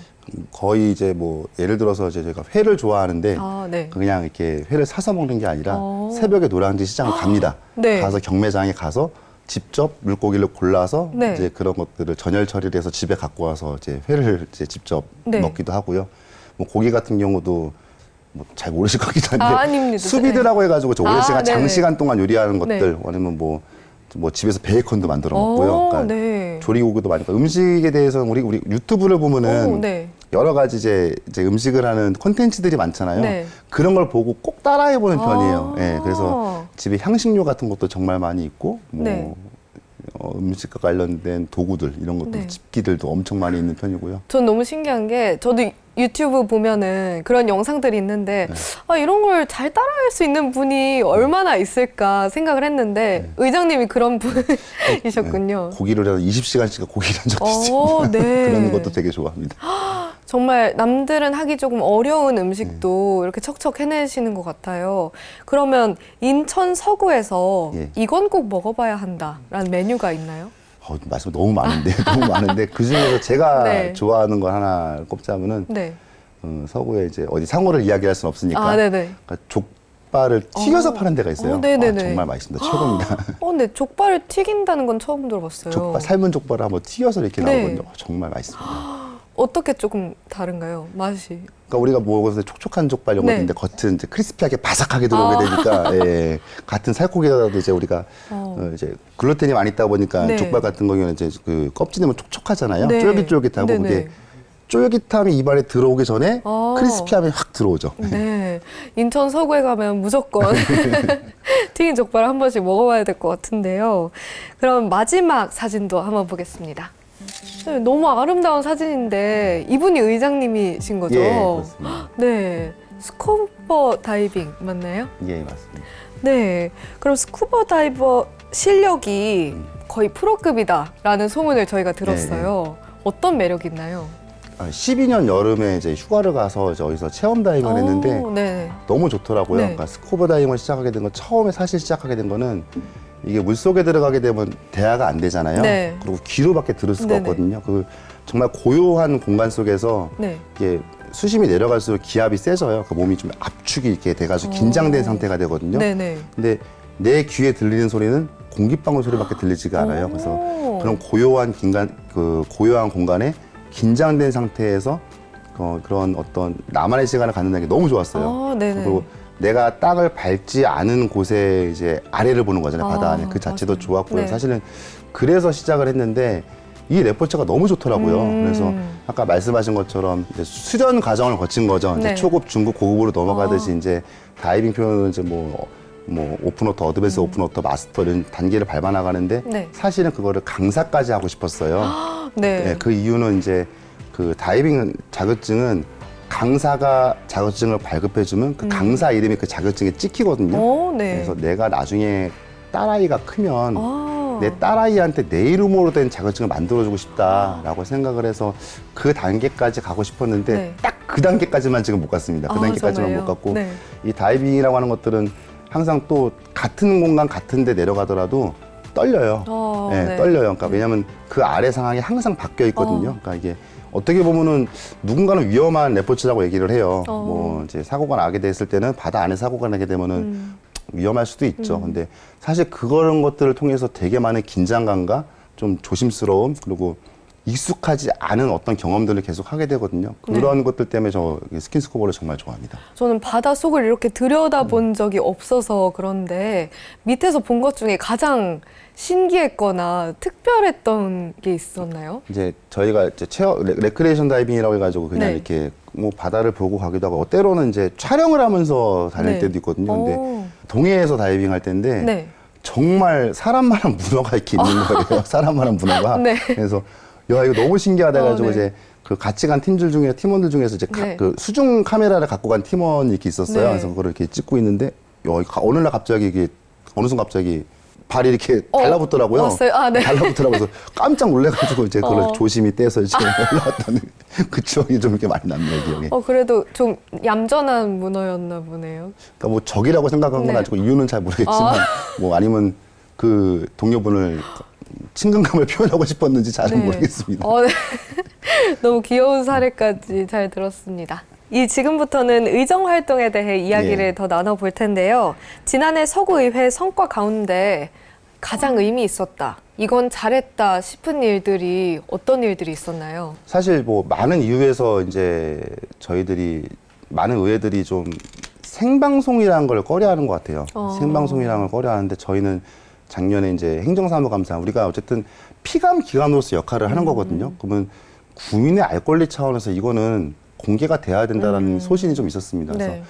거의 이제 뭐 예를 들어서 이제 제가 회를 좋아하는데 네. 그냥 이렇게 회를 사서 먹는 게 아니라 어. 새벽에 노량진 시장을 갑니다. 네. 가서 경매장에 가서 직접 물고기를 골라서 네. 이제 그런 것들을 전열 처리를 해서 집에 갖고 와서 이제 회를 이제 직접 네. 먹기도 하고요. 뭐 고기 같은 경우도 뭐 잘 모르실 것 같기도 한데 아닙니다. 수비드라고 해가지고 저 오랜 시간 네네. 장시간 동안 요리하는 네. 것들 아니면 뭐 집에서 베이컨도 만들어 먹고요. 그러니까 네. 조리고기도 많이. 음식에 대해서는 우리 유튜브를 보면은 네. 여러 가지 이제 음식을 하는 콘텐츠들이 많잖아요. 네. 그런 걸 보고 꼭 따라해보는 편이에요. 예, 그래서 아. 집에 향신료 같은 것도 정말 많이 있고, 뭐 네. 음식과 관련된 도구들 이런 것들, 네. 집기들도 엄청 많이 있는 편이고요. 전 너무 신기한 게 저도 유튜브 보면은 그런 영상들이 있는데 네. 이런 걸 잘 따라할 수 있는 분이 얼마나 있을까 생각을 했는데 의장님이 그런 분이셨군요. 고기를 해서 20시간씩 고기를 한 적도 있어요. 네. 그런 것도 되게 좋아합니다. 정말 남들은 하기 조금 어려운 음식도 이렇게 척척 해내시는 것 같아요. 그러면 인천 서구에서 예. 이건 꼭 먹어봐야 한다라는 메뉴가 있나요? 말씀 너무 많은데, 너무 많은데 그 중에서 제가 네. 좋아하는 거 하나 꼽자면은 네. 서구에 이제 어디 상호를 이야기할 수는 없으니까 네네. 그러니까 족발을 튀겨서 파는 데가 있어요. 네네네. 정말 맛있습니다. 최고입니다. 근데 족발을 튀긴다는 건 처음 들어봤어요. 삶은 족발을 한번 튀겨서 이렇게 네. 나오거든요. 정말 맛있습니다. 어떻게 조금 다른가요? 맛이? 그러니까 우리가 먹어서 촉촉한 족발 이런 네. 것인데 겉은 이제 크리스피하게 바삭하게 들어오게 되니까 예, 같은 살코기라도 이제 우리가 이제 글루텐이 많이 있다 보니까 네. 족발 같은 경우는 이제 그 껍질이 뭐 촉촉하잖아요. 네. 쫄깃쫄깃하고 네네. 그게 쫄깃함이 입안에 들어오기 전에 아. 크리스피함이 확 들어오죠. 네. 인천 서구에 가면 무조건 튀긴 족발 한 번씩 먹어봐야 될 것 같은데요. 그럼 마지막 사진도 한번 보겠습니다. 네, 너무 아름다운 사진인데 이분이 의장님이신 거죠? 예, 그렇습니다. 네. 스쿠버 다이빙 맞나요? 예, 맞습니다. 네. 그럼 스쿠버 다이버 실력이 거의 프로급이다라는 소문을 저희가 들었어요. 어떤 매력이 있나요? 12년 여름에 이제 휴가를 가서 이제 어디서 체험 다이빙을 했는데 네. 너무 좋더라고요. 네. 그러니까 스쿠버 다이빙을 시작하게 된 건 처음에 사실 시작하게 된 거는 이게 물속에 들어가게 되면 대화가 안 되잖아요. 네. 그리고 귀로밖에 들을 수가 네네. 없거든요. 그 정말 고요한 공간 속에서 네. 이게 수심이 내려갈수록 기압이 세져요. 그 몸이 좀 압축이 이렇게 돼가지고 긴장된 상태가 되거든요. 네네. 근데 내 귀에 들리는 소리는 공기방울 소리밖에 들리지가 않아요. 그래서 그런 고요한 고요한 공간에 긴장된 상태에서 그런 어떤 나만의 시간을 갖는다는 게 너무 좋았어요. 네네. 그리고 내가 땅을 밟지 않은 곳에 이제 아래를 보는 거잖아요. 바다 안에. 그 자체도 맞아요. 좋았고요. 네. 사실은 그래서 시작을 했는데 이 레포츠가 너무 좋더라고요. 그래서 아까 말씀하신 것처럼 이제 수련 과정을 거친 거죠. 이제 네. 초급, 중급, 고급으로 넘어가듯이 이제 다이빙 표현은 이제 뭐 뭐 오픈워터, 어드밴스 오픈워터, 마스터 이런 단계를 밟아 나가는데 네. 사실은 그거를 강사까지 하고 싶었어요. 네. 네, 그 이유는 이제 그 다이빙 자격증은 강사가 자격증을 발급해주면 그 강사 이름이 그 자격증에 찍히거든요. 네. 그래서 내가 나중에 딸아이가 크면 아. 내 딸아이한테 내 이름으로 된 자격증을 만들어주고 싶다라고 생각을 해서 그 단계까지 가고 싶었는데 네. 딱 그 단계까지만 지금 못 갔습니다. 그 아, 단계까지만 정말요? 못 갔고 네. 이 다이빙이라고 하는 것들은 항상 또 같은 공간 같은 데 내려가더라도 떨려요. 네. 떨려요. 그러니까 왜냐하면 그 아래 상황이 항상 바뀌어 있거든요. 그러니까 이게 어떻게 보면은 누군가는 위험한 레포츠라고 얘기를 해요. 뭐 이제 사고가 나게 됐을 때는 바다 안에 사고가 나게 되면은 위험할 수도 있죠. 근데 사실 그런 것들을 통해서 되게 많은 긴장감과 좀 조심스러움 그리고 익숙하지 않은 어떤 경험들을 계속 하게 되거든요. 그런 것들 때문에 저 스킨스쿠버를 정말 좋아합니다. 저는 바다 속을 이렇게 들여다본 적이 없어서 그런데 밑에서 본 것 중에 가장 신기했거나 특별했던 게 있었나요? 이제 저희가 이제 레크레이션 다이빙이라고 해가지고 그냥 네. 이렇게 뭐 바다를 보고 가기도 하고 때로는 이제 촬영을 하면서 다닐 네. 때도 있거든요. 근데 동해에서 다이빙 할 때인데 네. 정말 사람만한 문어가 이렇게 있는 거예요. 사람만한 문어가. 네. 그래서 야 이거 너무 신기하다 해가지고 네. 이제 그 같이 간 팀들 중에 팀원들 중에서 이제 네. 그 수중 카메라를 갖고 간 팀원이 이렇게 있었어요. 네. 그래서 그거를 이렇게 찍고 있는데 어느 날 갑자기 이게 어느 순간 갑자기 발이 이렇게 달라붙더라고요. 왔어요? 아, 네. 달라붙더라고요. 그래서 깜짝 놀래가지고 이제 그걸 조심히 떼서 이제 올라왔다는 그 추억이 좀 이렇게 많이 남네요, 기억에. 그래도 좀 얌전한 문어였나 보네요. 그러니까 뭐 적이라고 생각한 건 네. 아니고 이유는 잘 모르겠지만 뭐 아니면 그 동료분을 친근감을 표현하고 싶었는지 잘은 네. 모르겠습니다. 네. 너무 귀여운 사례까지 잘 들었습니다. 지금부터는 의정 활동에 대해 이야기를 예. 더 나눠볼 텐데요. 지난해 서구의회 성과 가운데 가장 의미 있었다. 이건 잘했다 싶은 일들이 어떤 일들이 있었나요? 사실 뭐 많은 이유에서 이제 저희들이 많은 의회들이 좀 생방송이라는 걸 꺼려하는 것 같아요. 생방송이라는 걸 꺼려하는데 저희는 작년에 이제 행정사무감사 우리가 어쨌든 피감 기관으로서 역할을 하는 거거든요. 그러면 국민의 알 권리 차원에서 이거는 공개가 돼야 된다라는 소신이 좀 있었습니다. 그래서 네.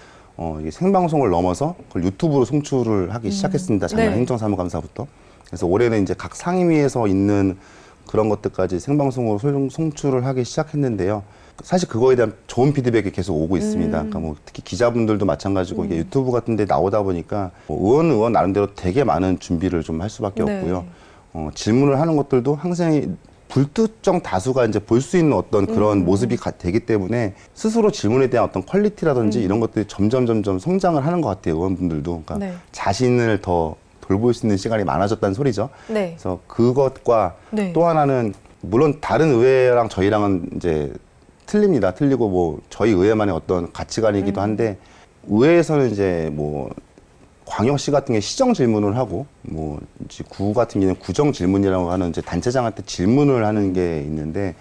이게 생방송을 넘어서 그걸 유튜브로 송출을 하기 시작했습니다. 작년 네. 행정사무감사부터. 그래서 올해는 이제 각 상임위에서 있는 그런 것들까지 생방송으로 송출을 하기 시작했는데요. 사실 그거에 대한 좋은 피드백이 계속 오고 있습니다. 그러니까 뭐 특히 기자분들도 마찬가지고 이게 유튜브 같은 데 나오다 보니까 뭐 의원 나름대로 되게 많은 준비를 좀 할 수밖에 네. 없고요. 질문을 하는 것들도 항상 불특정 다수가 이제 볼 수 있는 어떤 그런 모습이 되기 때문에 스스로 질문에 대한 어떤 퀄리티라든지 이런 것들이 점점 성장을 하는 것 같아요. 의원분들도. 그러니까 네. 자신을 더 돌볼 수 있는 시간이 많아졌다는 소리죠. 네. 그래서 그것과 네. 또 하나는 물론 다른 의회랑 저희랑은 이제 틀립니다. 틀리고 뭐 저희 의회만의 어떤 가치관이기도 한데 의회에서는 이제 뭐 광역시 같은 게 시정 질문을 하고 뭐 이제 구 같은 경우는 구정 질문이라고 하는 이제 단체장한테 질문을 하는 게 있는데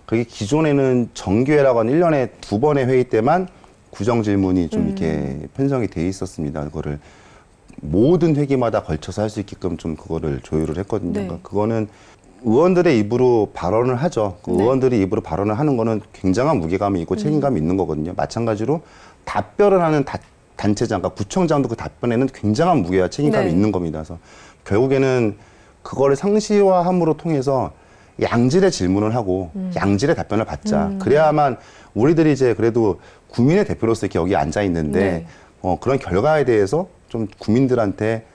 그게 기존에는 정기회라고 하는 1년에 2번의 회의 때만 구정 질문이 좀 이렇게 편성이 돼 있었습니다. 그거를 모든 회기마다 걸쳐서 할 수 있게끔 좀 그거를 조율을 했거든요. 네. 그러니까 그거는 의원들의 입으로 발언을 하죠. 그 네. 의원들이 입으로 발언을 하는 거는 굉장한 무게감이 있고 책임감이 있는 거거든요. 마찬가지로 답변을 하는 단체장, 그러니까 구청장도 그 답변에는 굉장한 무게와 책임감이 네. 있는 겁니다. 그래서 결국에는 그거를 상시화함으로 통해서 양질의 질문을 하고 양질의 답변을 받자. 그래야만 우리들이 이제 그래도 국민의 대표로서 이렇게 여기 앉아 있는데 네. 그런 결과에 대해서 좀 국민들한테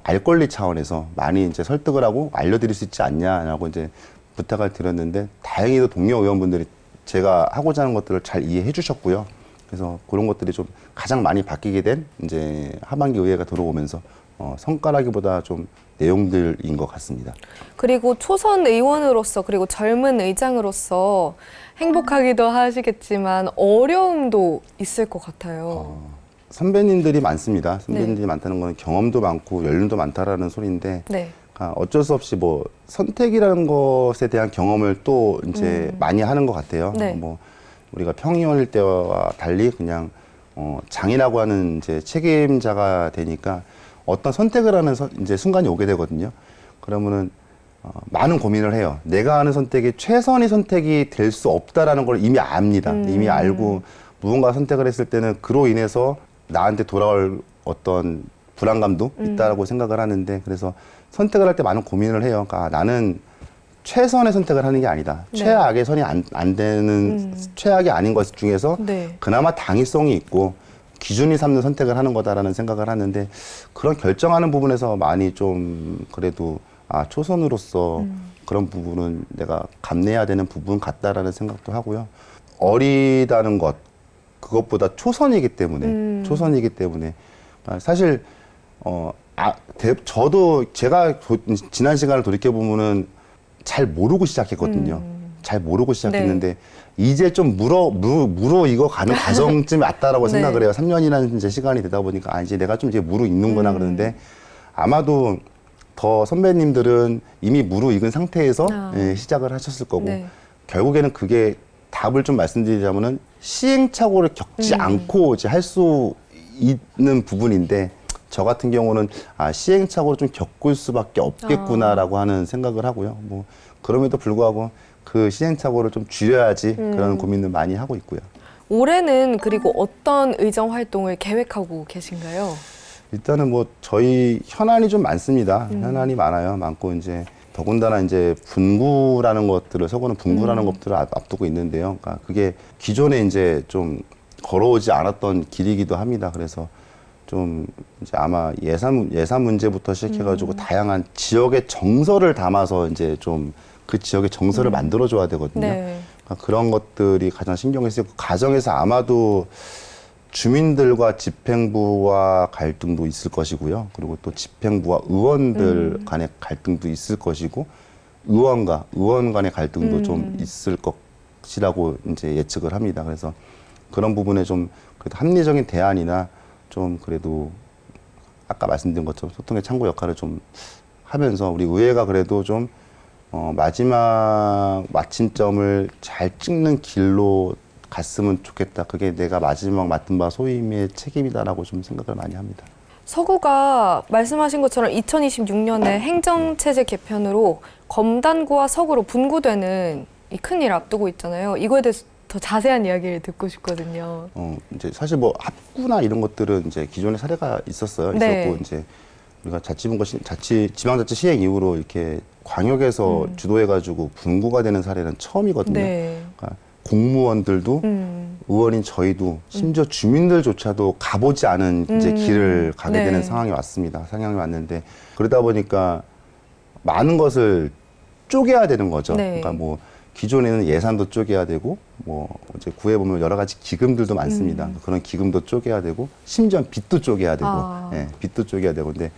알 권리 차원에서 많이 이제 설득을 하고 알려드릴 수 있지 않냐라고 이제 부탁을 드렸는데 다행히도 동료 의원분들이 제가 하고자 하는 것들을 잘 이해해 주셨고요. 그래서 그런 것들이 좀 가장 많이 바뀌게 된 이제 하반기 의회가 들어오면서 성과라기보다 좀 내용들인 것 같습니다. 그리고 초선 의원으로서 그리고 젊은 의장으로서 행복하기도 하시겠지만 어려움도 있을 것 같아요. 선배님들이 많습니다. 선배님들이 네. 많다는 건 경험도 많고 연륜도 많다라는 소리인데 네. 어쩔 수 없이 뭐 선택이라는 것에 대한 경험을 또 이제 많이 하는 것 같아요. 네. 뭐 우리가 평의원일 때와 달리 그냥 장이라고 하는 이제 책임자가 되니까 어떤 선택을 하는 이제 순간이 오게 되거든요. 그러면은 많은 고민을 해요. 내가 하는 선택이 최선의 선택이 될 수 없다라는 걸 이미 압니다. 이미 알고 무언가 선택을 했을 때는 그로 인해서 나한테 돌아올 어떤 불안감도 있다라고 생각을 하는데 그래서 선택을 할 때 많은 고민을 해요. 그러니까 나는 최선의 선택을 하는 게 아니다. 네. 최악의 선이 안 되는 최악이 아닌 것 중에서 네. 그나마 당위성이 있고 기준이 삼는 선택을 하는 거다라는 생각을 하는데 그런 결정하는 부분에서 많이 좀 그래도 초선으로서 그런 부분은 내가 감내해야 되는 부분 같다라는 생각도 하고요. 어리다는 것 그것보다 초선이기 때문에 사실 저도 제가 지난 시간을 돌이켜 보면은 잘 모르고 시작했거든요. 잘 모르고 시작했는데 네. 이제 좀 물어 이거 가는 과정쯤이 왔다라고 네. 생각을 해요. 3년이라는 이제 시간이 되다 보니까 이제 내가 좀 이제 무르익는구나 그러는데 아마도 더 선배님들은 이미 무르익은 상태에서 시작을 하셨을 거고 네. 결국에는 그게 답을 좀 말씀드리자면은 시행착오를 겪지 않고 이제 할 수 있는 부분인데 저 같은 경우는 시행착오를 좀 겪을 수밖에 없겠구나라고 하는 생각을 하고요. 뭐 그럼에도 불구하고 그 시행착오를 좀 줄여야지 그런 고민을 많이 하고 있고요. 올해는 그리고 어떤 의정 활동을 계획하고 계신가요? 일단은 뭐 저희 현안이 좀 많습니다. 현안이 많고 이제 더군다나 이제 분구라는 것들을 서구는 분구라는 것들을 앞두고 있는데요. 그러니까 그게 기존에 이제 좀 걸어오지 않았던 길이기도 합니다. 그래서 좀 이제 아마 예산 문제부터 시작해가지고 다양한 지역의 정서를 담아서 이제 좀 그 지역의 정서를 만들어줘야 되거든요. 네. 그러니까 그런 것들이 가장 신경을 쓰이고 그 과정에서 아마도 주민들과 집행부와 갈등도 있을 것이고요. 그리고 또 집행부와 의원들 간의 갈등도 있을 것이고 의원 간의 갈등도 좀 있을 것이라고 이제 예측을 합니다. 그래서 그런 부분에 좀 그래도 합리적인 대안이나 좀 그래도 아까 말씀드린 것처럼 소통의 창구 역할을 좀 하면서 우리 의회가 그래도 좀 마지막 마침점을 잘 찍는 길로 갔으면 좋겠다. 그게 내가 마지막 맡은 바 소임의 책임이다라고 좀 생각을 많이 합니다. 서구가 말씀하신 것처럼 2026년에 행정체제 개편으로 검단구와 서구로 분구되는 이 큰일 앞두고 있잖아요. 이거에 대해서 더 자세한 이야기를 듣고 싶거든요. 이제 사실 뭐 합구나 이런 것들은 이제 기존에 사례가 있었어요. 네. 있었고 이제 우리가 지방자치 시행 이후로 이렇게 광역에서 주도해가지고 분구가 되는 사례는 처음이거든요. 네. 그러니까 공무원들도 의원인 저희도 심지어 주민들조차도 가보지 않은 이제 길을 가게 네. 되는 상황이 왔습니다. 상황이 왔는데 그러다 보니까 많은 것을 쪼개야 되는 거죠. 네. 그러니까 뭐 기존에는 예산도 쪼개야 되고 뭐 이제 구해 보면 여러 가지 기금들도 많습니다. 그런 기금도 쪼개야 되고 심지어 빚도 쪼개야 되고, 빚도 쪼개야 되고. 근데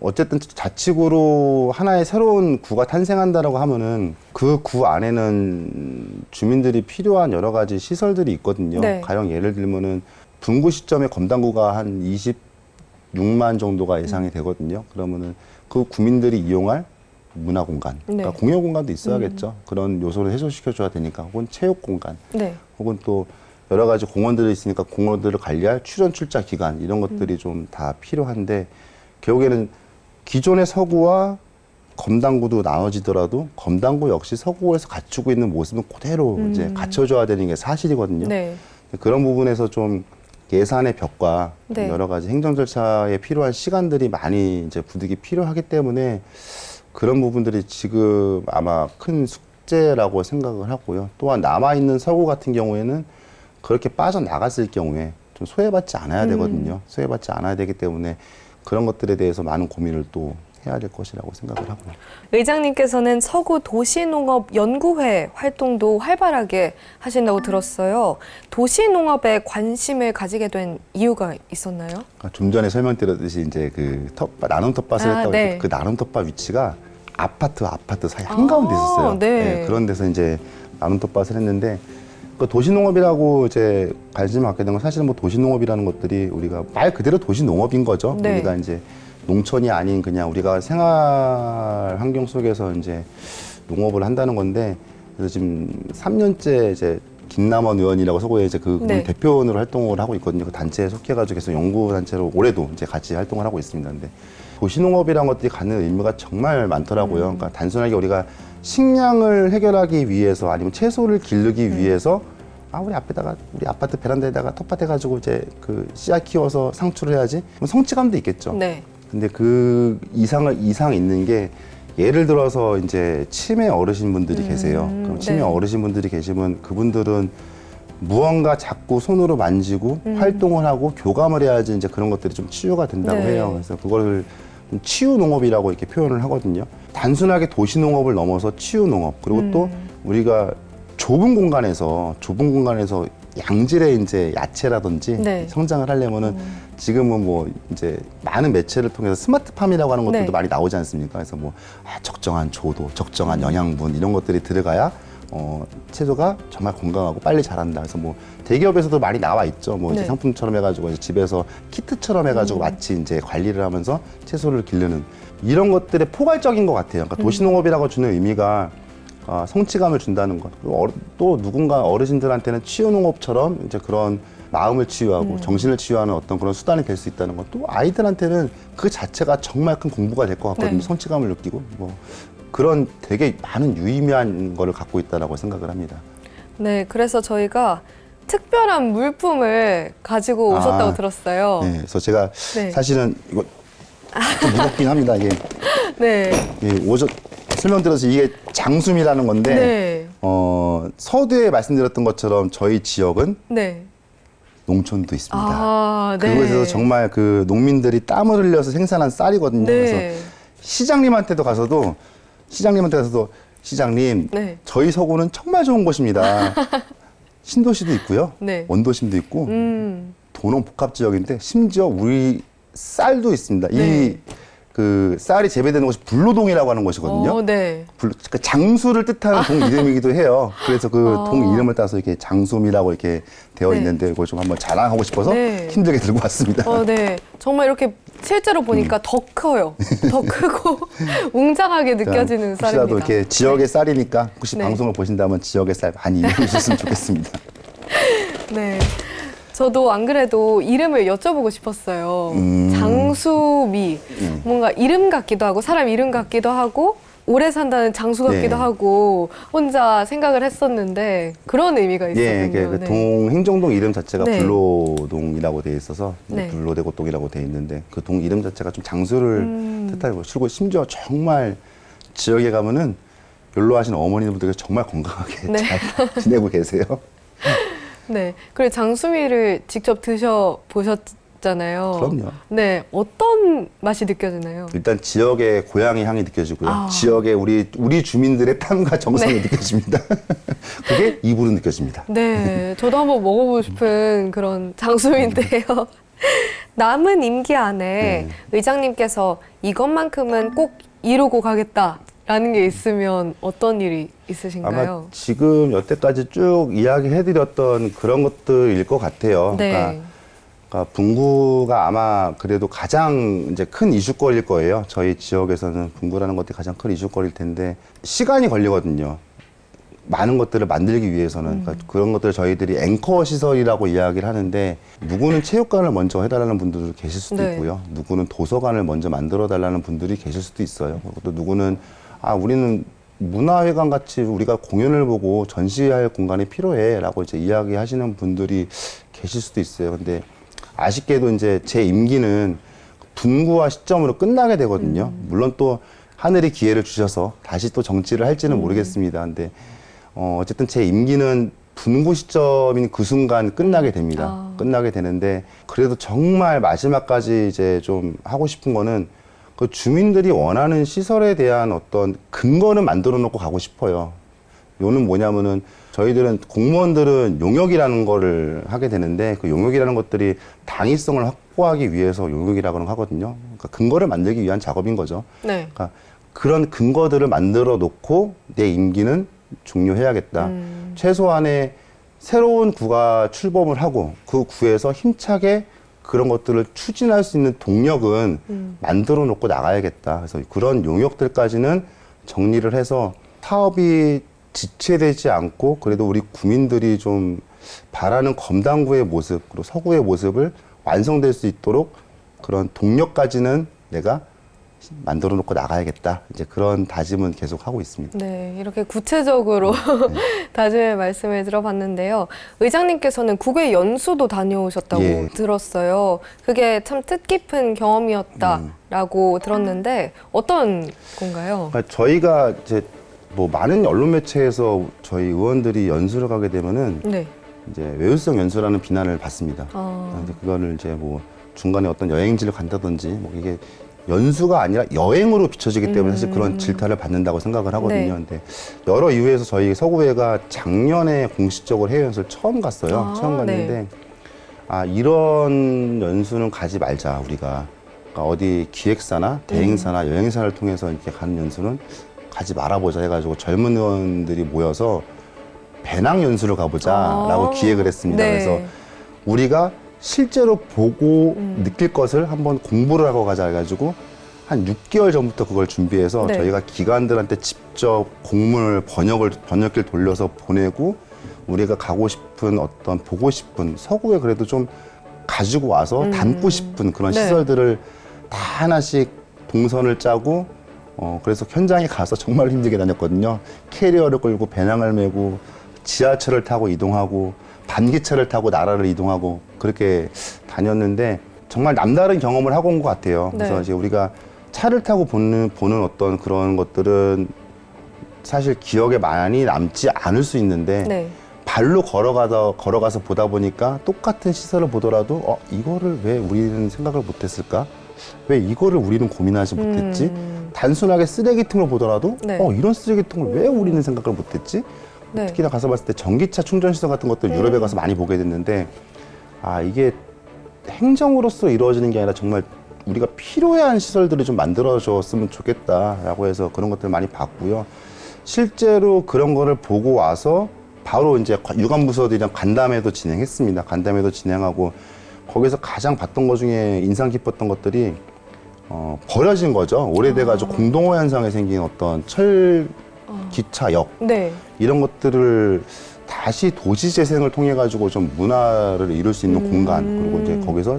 어쨌든 자치구로 하나의 새로운 구가 탄생한다라고 하면은 그 구 안에는 주민들이 필요한 여러 가지 시설들이 있거든요. 네. 가령 예를 들면은 분구 시점에 검단구가 한 26만 정도가 예상이 되거든요. 그러면은 그 구민들이 이용할 문화 공간, 그러니까 네. 공여 공간도 있어야겠죠. 그런 요소를 해소시켜 줘야 되니까, 혹은 체육 공간, 네. 혹은 또 여러 가지 공원들이 있으니까 공원들을 관리할 출연 출자 기간 이런 것들이 좀 다 필요한데 결국에는 기존의 서구와 검단구도 나눠지더라도 검단구 역시 서구에서 갖추고 있는 모습은 그대로 이제 갖춰줘야 되는 게 사실이거든요. 네. 그런 부분에서 좀 예산의 벽과 네. 여러 가지 행정 절차에 필요한 시간들이 많이 이제 부득이 필요하기 때문에 그런 부분들이 지금 아마 큰 숙제라고 생각을 하고요. 또한 남아있는 서구 같은 경우에는 그렇게 빠져나갔을 경우에 좀 소외받지 않아야 되거든요. 소외받지 않아야 되기 때문에 그런 것들에 대해서 많은 고민을 또 해야 될 것이라고 생각을 하고요. 의장님께서는 서구 도시농업연구회 활동도 활발하게 하신다고 들었어요. 도시농업에 관심을 가지게 된 이유가 있었나요? 그러니까 좀 전에 설명드렸듯이 이제 그 나눔 텃밭을 했다고 네. 했는데 그 나눔 텃밭 위치가 아파트 사이 한가운데 있었어요. 네. 그런 데서 이제 나눔 텃밭을 했는데 그 도시농업이라고 이제 관심을 갖게 된 건 사실은 뭐 도시농업이라는 것들이 우리가 말 그대로 도시농업인 거죠. 네. 우리가 이제 농촌이 아닌 그냥 우리가 생활 환경 속에서 이제 농업을 한다는 건데 그래서 지금 3년째 이제 김남원 의원이라고 서구에 이제 그 네. 대표원으로 활동을 하고 있거든요. 그 단체에 속해가지고 계속 연구단체로 올해도 이제 같이 활동을 하고 있습니다. 근데 도시농업이라는 것들이 갖는 의미가 정말 많더라고요. 그러니까 단순하게 우리가 식량을 해결하기 위해서 아니면 채소를 기르기 위해서 우리 아파트 베란다에다가 텃밭 해가지고 이제 그 씨앗 키워서 상추를 해야지. 성취감도 있겠죠. 네. 근데 그 이상 있는 게 예를 들어서 이제 치매 어르신분들이 계세요. 그럼 치매 네. 어르신분들이 계시면 그분들은 무언가 자꾸 손으로 만지고 활동을 하고 교감을 해야지 이제 그런 것들이 좀 치유가 된다고 네. 해요. 그래서 그걸 치유 농업이라고 이렇게 표현을 하거든요. 단순하게 도시 농업을 넘어서 치유 농업. 그리고 또 우리가 좁은 공간에서 양질의 이제 야채라든지 네. 성장을 하려면은 지금은 뭐 이제 많은 매체를 통해서 스마트팜이라고 하는 것들도 네. 많이 나오지 않습니까? 그래서 뭐 적정한 조도, 적정한 영양분 이런 것들이 들어가야 채소가 정말 건강하고 빨리 자란다. 그래서 뭐 대기업에서도 많이 나와 있죠. 뭐 이제 네. 상품처럼 해가지고 이제 집에서 키트처럼 해가지고 마치 이제 관리를 하면서 채소를 기르는 이런 것들의 포괄적인 것 같아요. 그러니까 도시농업이라고 주는 의미가 성취감을 준다는 것. 그리고 또 누군가 어르신들한테는 치유농업처럼 이제 그런 마음을 치유하고 정신을 치유하는 어떤 그런 수단이 될 수 있다는 것. 또 아이들한테는 그 자체가 정말 큰 공부가 될 것 같거든요. 네. 성취감을 느끼고 뭐 그런 되게 많은 유의미한 거를 갖고 있다라고 생각을 합니다. 네, 그래서 저희가 특별한 물품을 가지고 오셨다고 들었어요. 네, 그래서 제가 네. 사실은 이거 좀 무겁긴 합니다. 이게 네. 설명드려서 이게 장숨이라는 건데 네. 서두에 말씀드렸던 것처럼 저희 지역은 네. 농촌도 있습니다. 아, 네. 그곳에서 정말 그 농민들이 땀을 흘려서 생산한 쌀이거든요. 네. 그래서 시장님한테도 가서도 시장님, 네. 저희 서구는 정말 좋은 곳입니다. 신도시도 있고요. 네. 원도심도 있고 도농 복합 지역인데 심지어 우리 쌀도 있습니다. 네. 그 쌀이 재배되는 곳이 불로동이라고 하는 곳이거든요. 네. 그 장수를 뜻하는 동 이름이기도 해요. 그래서 그 동 이름을 따서 이렇게 장수미라고 이렇게 되어 네. 있는데 그걸 좀 한번 자랑하고 싶어서 네. 힘들게 들고 왔습니다. 네. 정말 이렇게 실제로 보니까 더 커요. 더 크고 웅장하게 느껴지는 혹시라도 쌀입니다. 이렇게 지역의 쌀이니까 혹시 네. 방송을 보신다면 지역의 쌀 많이 이용해 주셨으면 좋겠습니다. 네. 저도 안 그래도 이름을 여쭤보고 싶었어요. 장수미. 뭔가 이름 같기도 하고, 사람 이름 같기도 하고, 오래 산다는 장수 같기도 네. 하고, 혼자 생각을 했었는데, 그런 의미가 있거든요. 예, 그 행정동 이름 자체가 네. 불로동이라고 되어 있어서 네. 불로대고동이라고 되어 있는데 그 동 이름 자체가 좀 장수를 뜻하고 그리고 심지어 정말 지역에 가면은 연로하신 어머니분들이 정말 건강하게 네. 잘 지내고 계세요. 네. 그리고 장수미를 직접 드셔보셨잖아요. 그럼요. 네. 어떤 맛이 느껴지나요? 일단 지역의 고향의 향이 느껴지고요. 아. 지역의 우리 주민들의 땀과 정성이 네. 느껴집니다. 그게 입으로 느껴집니다. 네. 저도 한번 먹어보고 싶은 그런 장수미인데요. 남은 임기 안에 의장님께서 이것만큼은 꼭 이루고 가겠다라는 게 있으면 어떤 일이 있으신가요? 아마 지금 여태까지 쭉 이야기해드렸던 그런 것들일 것 같아요. 네. 그러니까 분구가 아마 그래도 가장 이제 큰 이슈거리일 거예요. 저희 지역에서는 분구라는 것들이 가장 큰 이슈거리일 텐데 시간이 걸리거든요. 많은 것들을 만들기 위해서는 그러니까 그런 것들을 저희들이 앵커 시설이라고 이야기를 하는데 누구는 체육관을 먼저 해달라는 분들도 계실 수도 네. 있고요. 누구는 도서관을 먼저 만들어 달라는 분들이 계실 수도 있어요. 그리고 또 누구는 우리는 문화회관 같이 우리가 공연을 보고 전시할 공간이 필요해라고 이제 이야기하시는 분들이 계실 수도 있어요. 근데 아쉽게도 이제 제 임기는 분구화 시점으로 끝나게 되거든요. 물론 또 하늘이 기회를 주셔서 다시 또 정치를 할지는 모르겠습니다. 근데 어쨌든 제 임기는 분구 시점인 그 순간 끝나게 됩니다. 끝나게 되는데 그래도 정말 마지막까지 이제 좀 하고 싶은 거는 그 주민들이 원하는 시설에 대한 어떤 근거는 만들어 놓고 가고 싶어요. 요는 뭐냐면은 저희들은 공무원들은 용역이라는 거를 하게 되는데 그 용역이라는 것들이 당위성을 확보하기 위해서 용역이라고 하거든요. 그러니까 근거를 만들기 위한 작업인 거죠. 네. 그러니까 그런 근거들을 만들어 놓고 내 임기는 종료해야겠다. 최소한의 새로운 구가 출범을 하고 그 구에서 힘차게 그런 것들을 추진할 수 있는 동력은 만들어 놓고 나가야겠다. 그래서 그런 용역들까지는 정리를 해서 사업이 지체되지 않고 그래도 우리 구민들이 좀 바라는 검단구의 모습 그리고 서구의 모습을 완성될 수 있도록 그런 동력까지는 내가 만들어 놓고 나가야겠다. 이제 그런 다짐은 계속 하고 있습니다. 네, 이렇게 구체적으로 다짐의 말씀을 들어봤는데요. 의장님께서는 국외 연수도 다녀오셨다고 예. 들었어요. 그게 참 뜻깊은 경험이었다라고 들었는데 어떤 건가요? 그러니까 저희가 이제 뭐 많은 언론 매체에서 저희 의원들이 연수를 가게 되면은 네. 이제 외유성 연수라는 비난을 받습니다. 아, 이제 그거를 이제 뭐 중간에 어떤 여행지를 간다든지 뭐 이게 연수가 아니라 여행으로 비춰지기 때문에 사실 그런 질타를 받는다고 생각을 하거든요. 네. 근데 여러 이유에서 저희 서구회가 작년에 공식적으로 해외 연수를 처음 갔어요. 아, 처음 갔는데 네. 아 이런 연수는 가지 말자 우리가. 그러니까 어디 기획사나 대행사나 여행사를 통해서 이렇게 가는 연수는 가지 말아보자 해가지고 젊은 의원들이 모여서 배낭 연수를 가보자라고 아, 기획을 했습니다. 네. 그래서 우리가 실제로 보고 느낄 것을 한번 공부를 하고 가자 해가지고 한 6개월 전부터 그걸 준비해서 네. 저희가 기관들한테 직접 공문을 번역기를 돌려서 보내고 우리가 가고 싶은 어떤 보고 싶은 서구에 그래도 좀 가지고 와서 담고 싶은 그런 네. 시설들을 다 하나씩 동선을 짜고 그래서 현장에 가서 정말 힘들게 다녔거든요. 캐리어를 끌고 배낭을 메고 지하철을 타고 이동하고 반기차를 타고 나라를 이동하고 그렇게 다녔는데 정말 남다른 경험을 하고 온 것 같아요. 그래서 네. 이제 우리가 차를 타고 보는 어떤 그런 것들은 사실 기억에 많이 남지 않을 수 있는데 네. 발로 걸어가서 보다 보니까 똑같은 시설을 보더라도 이거를 왜 우리는 생각을 못했을까? 왜 이거를 우리는 고민하지 못했지? 단순하게 쓰레기통을 보더라도 네. 이런 쓰레기통을 왜 우리는 생각을 못했지? 네. 특히나 가서 봤을 때 전기차 충전시설 같은 것들 유럽에 가서 많이 보게 됐는데 이게 행정으로서 이루어지는 게 아니라 정말 우리가 필요한 시설들을 좀 만들어줬으면 좋겠다라고 해서 그런 것들을 많이 봤고요. 실제로 그런 거를 보고 와서 바로 이제 유관부서들이랑 간담회도 진행했습니다. 간담회도 진행하고 거기서 가장 봤던 것 중에 인상 깊었던 것들이 버려진 거죠. 오래돼가지고 공동화 현상에 생긴 어떤 기차역 네. 이런 것들을 다시 도시 재생을 통해 가지고 좀 문화를 이룰 수 있는 공간 그리고 이제 거기서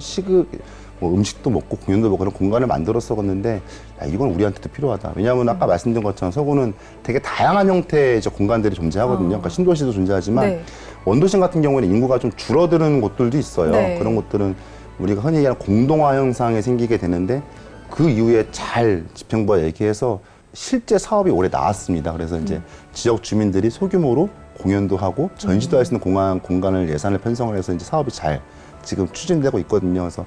뭐 음식도 먹고 공연도 먹고 그런 공간을 만들었었는데 이건 우리한테도 필요하다. 왜냐하면 아까 말씀드린 것처럼 서구는 되게 다양한 형태의 이제 공간들이 존재하거든요. 그러니까 신도시도 존재하지만 네. 원도심 같은 경우에는 인구가 좀 줄어드는 곳들도 있어요. 네. 그런 곳들은 우리가 흔히 얘기하는 공동화 현상이 생기게 되는데 그 이후에 잘 집행부와 얘기해서 실제 사업이 올해 나왔습니다. 그래서 이제 지역 주민들이 소규모로 공연도 하고 전시도 할 수 있는 공간을 예산을 편성을 해서 이제 사업이 잘 지금 추진되고 있거든요. 그래서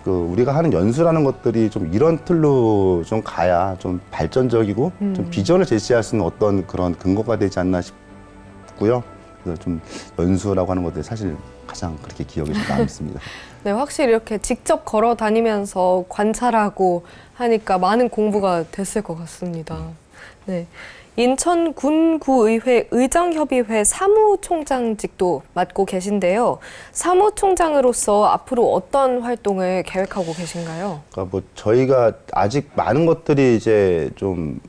우리가 하는 연수라는 것들이 좀 이런 틀로 좀 가야 좀 발전적이고 좀 비전을 제시할 수 있는 어떤 그런 근거가 되지 않나 싶고요. 그래서 좀 연수라고 하는 것들이 사실 가장 그렇게 기억에 좀 남습니다. 네, 확실히 이렇게 직접 걸어 다니면서 관찰하고 하니까 많은 공부가 됐을 것 같습니다. 네. 인천군구의회 의정협의회 사무총장직도 맡고 계신데요. 사무총장으로서 앞으로 어떤 활동을 계획하고 계신가요? 그러니까 뭐 저희가 아직 많은 것들이 이제 좀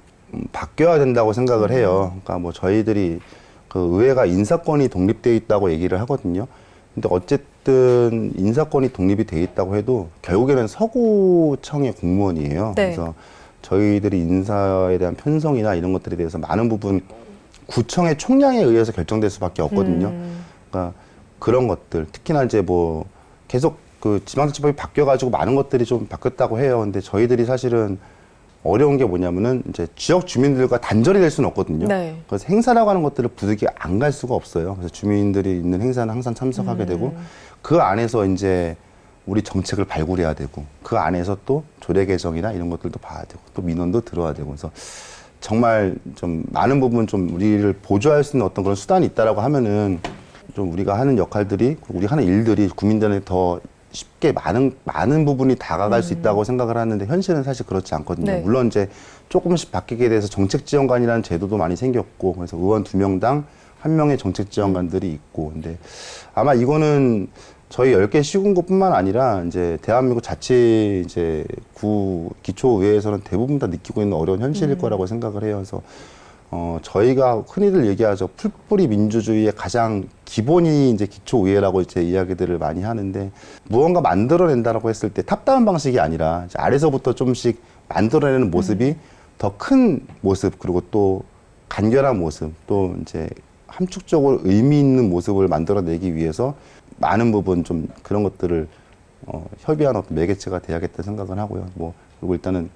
바뀌어야 된다고 생각을 해요. 그러니까 뭐 저희들이 그 의회가 인사권이 독립되어 있다고 얘기를 하거든요. 근데 어쨌든 인사권이 독립이 돼 있다고 해도 결국에는 서구청의 공무원이에요. 네. 그래서 저희들이 인사에 대한 편성이나 이런 것들에 대해서 많은 부분 구청의 총량에 의해서 결정될 수밖에 없거든요. 그러니까 그런 것들 특히나 이제 뭐 계속 그 지방자치법이 바뀌어가지고 많은 것들이 좀 바뀌었다고 해요. 근데 저희들이 사실은 어려운 게 뭐냐면은 이제 지역 주민들과 단절이 될 수는 없거든요. 네. 그래서 행사라고 하는 것들을 부득이 안 갈 수가 없어요. 그래서 주민들이 있는 행사는 항상 참석하게 되고 그 안에서 이제 우리 정책을 발굴해야 되고 그 안에서 또 조례 개정이나 이런 것들도 봐야 되고 또 민원도 들어야 되고 그래서 정말 좀 많은 부분 좀 우리를 보조할 수 있는 어떤 그런 수단이 있다라고 하면은 좀 우리가 하는 역할들이 우리 하는 일들이 국민들한테 더 쉽게 많은 부분이 다가갈 수 있다고 생각을 하는데 현실은 사실 그렇지 않거든요. 네. 물론 이제 조금씩 바뀌게 돼서 정책지원관이라는 제도도 많이 생겼고 그래서 의원 2명당 1명의 정책지원관들이 있고 근데 아마 이거는 저희 10개 시군구뿐만 아니라 이제 대한민국 자치 이제 기초의회에서는 대부분 다 느끼고 있는 어려운 현실일 거라고 생각을 해요. 그래서 저희가 흔히들 얘기하죠. 풀뿌리 민주주의의 가장 기본이 이제 기초의회라고 이제 이야기들을 많이 하는데 무언가 만들어낸다라고 했을 때 탑다운 방식이 아니라 이제 아래서부터 좀씩 만들어내는 모습이 더 큰 모습, 그리고 또 간결한 모습, 또 이제 함축적으로 의미 있는 모습을 만들어내기 위해서 많은 부분 좀 그런 것들을 협의한 어떤 매개체가 돼야겠다 생각을 하고요. 뭐 그리고 일단은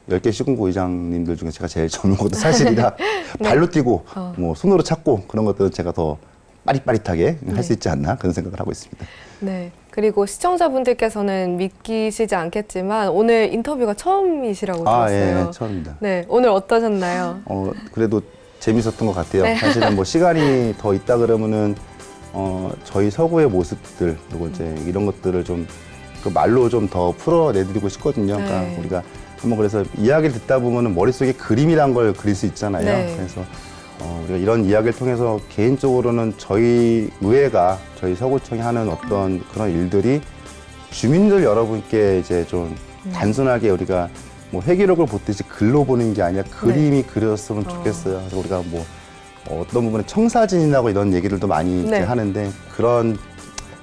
10개 시군구 의장님들 중에 제가 제일 젊은 것도 사실이라 발로 뛰고 뭐 손으로 찾고 그런 것들은 제가 더 빠릿빠릿하게 할 수 있지 않나 그런 생각을 하고 있습니다. 네. 그리고 시청자분들께서는 믿기시지 않겠지만 오늘 인터뷰가 처음이시라고 들었어요. 예, 처음입니다. 네. 오늘 어떠셨나요? 그래도 재밌었던 것 같아요. 네. 사실은 뭐 시간이 더 있다 그러면은 저희 서구의 모습들 그리고 이제 이런 것들을 좀 그 말로 좀 더 풀어내드리고 싶거든요. 그러니까 네. 우리가 한번 그래서 이야기를 듣다 보면은 머릿속에 그림이란 걸 그릴 수 있잖아요. 네. 그래서 우리가 이런 이야기를 통해서 개인적으로는 저희 의회가 저희 서구청이 하는 어떤 그런 일들이 주민들 여러분께 이제 좀 단순하게 우리가 뭐 회기록을 보듯이 글로 보는 게 아니라 그림이 그려졌으면 좋겠어요. 그래서 우리가 뭐 어떤 부분에 청사진이라고 이런 얘기들도 많이 이제 네. 하는데 그런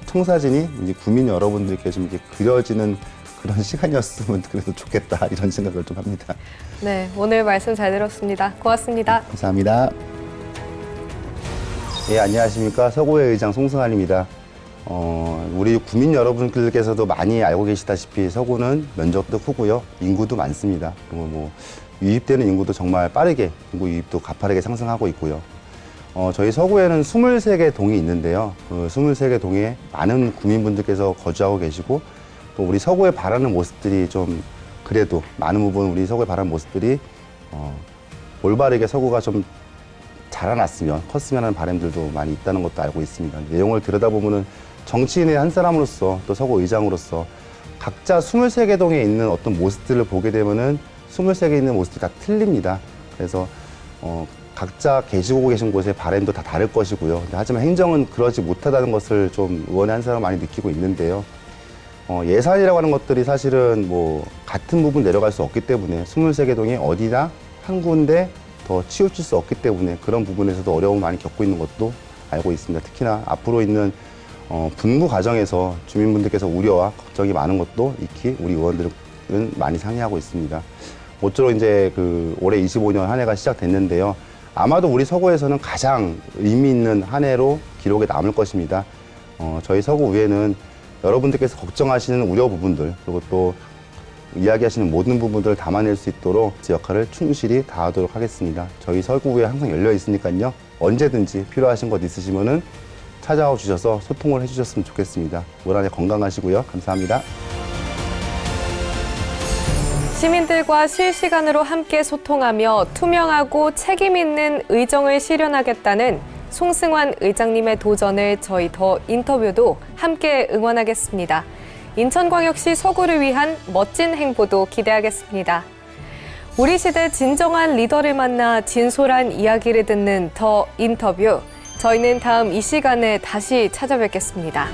청사진이 이제 국민 여러분들께 좀 이렇게 그려지는 그런 시간이었으면 그래도 좋겠다 이런 생각을 좀 합니다. 네. 오늘 말씀 잘 들었습니다. 고맙습니다. 감사합니다. 예, 안녕하십니까. 서구의 의장 송승환입니다. 우리 국민 여러분들께서도 많이 알고 계시다시피 서구는 면적도 크고요. 인구도 많습니다. 그리고 뭐 유입되는 인구도 정말 빠르게, 인구 유입도 가파르게 상승하고 있고요. 저희 서구에는 23개 동이 있는데요. 그 23개 동에 많은 국민분들께서 거주하고 계시고 또 우리 서구에 바라는 모습들이 좀 그래도 많은 부분 우리 서구에 바라는 모습들이 올바르게 서구가 좀 자라났으면 컸으면 하는 바람들도 많이 있다는 것도 알고 있습니다. 내용을 들여다보면은 정치인의 한 사람으로서 또 서구 의장으로서 각자 23개 동에 있는 어떤 모습들을 보게 되면은 23개 있는 모습들이 다 틀립니다. 그래서 각자 계시고 계신 곳의 바람도 다 다를 것이고요. 하지만 행정은 그러지 못하다는 것을 좀 의원의 한 사람 많이 느끼고 있는데요. 예산이라고 하는 것들이 사실은 뭐 같은 부분 내려갈 수 없기 때문에 23개 동에 어디나 한 군데 더 치우칠 수 없기 때문에 그런 부분에서도 어려움을 많이 겪고 있는 것도 알고 있습니다. 특히나 앞으로 있는 분무 과정에서 주민분들께서 우려와 걱정이 많은 것도 익히 우리 의원들은 많이 상의하고 있습니다. 모쪼록 이제 그 올해 25년 한 해가 시작됐는데요. 아마도 우리 서구에서는 가장 의미 있는 한 해로 기록에 남을 것입니다. 저희 서구의회는 여러분들께서 걱정하시는 우려 부분들 그리고 또 이야기하시는 모든 부분들을 담아낼 수 있도록 제 역할을 충실히 다하도록 하겠습니다. 저희 서구의회 항상 열려 있으니까요. 언제든지 필요하신 것 있으시면은 찾아와 주셔서 소통을 해주셨으면 좋겠습니다. 올 한 해 건강하시고요. 감사합니다. 시민들과 실시간으로 함께 소통하며 투명하고 책임 있는 의정을 실현하겠다는 송승환 의장님의 도전을 저희 더 인터뷰도 함께 응원하겠습니다. 인천광역시 서구를 위한 멋진 행보도 기대하겠습니다. 우리 시대 진정한 리더를 만나 진솔한 이야기를 듣는 더 인터뷰. 저희는 다음 이 시간에 다시 찾아뵙겠습니다.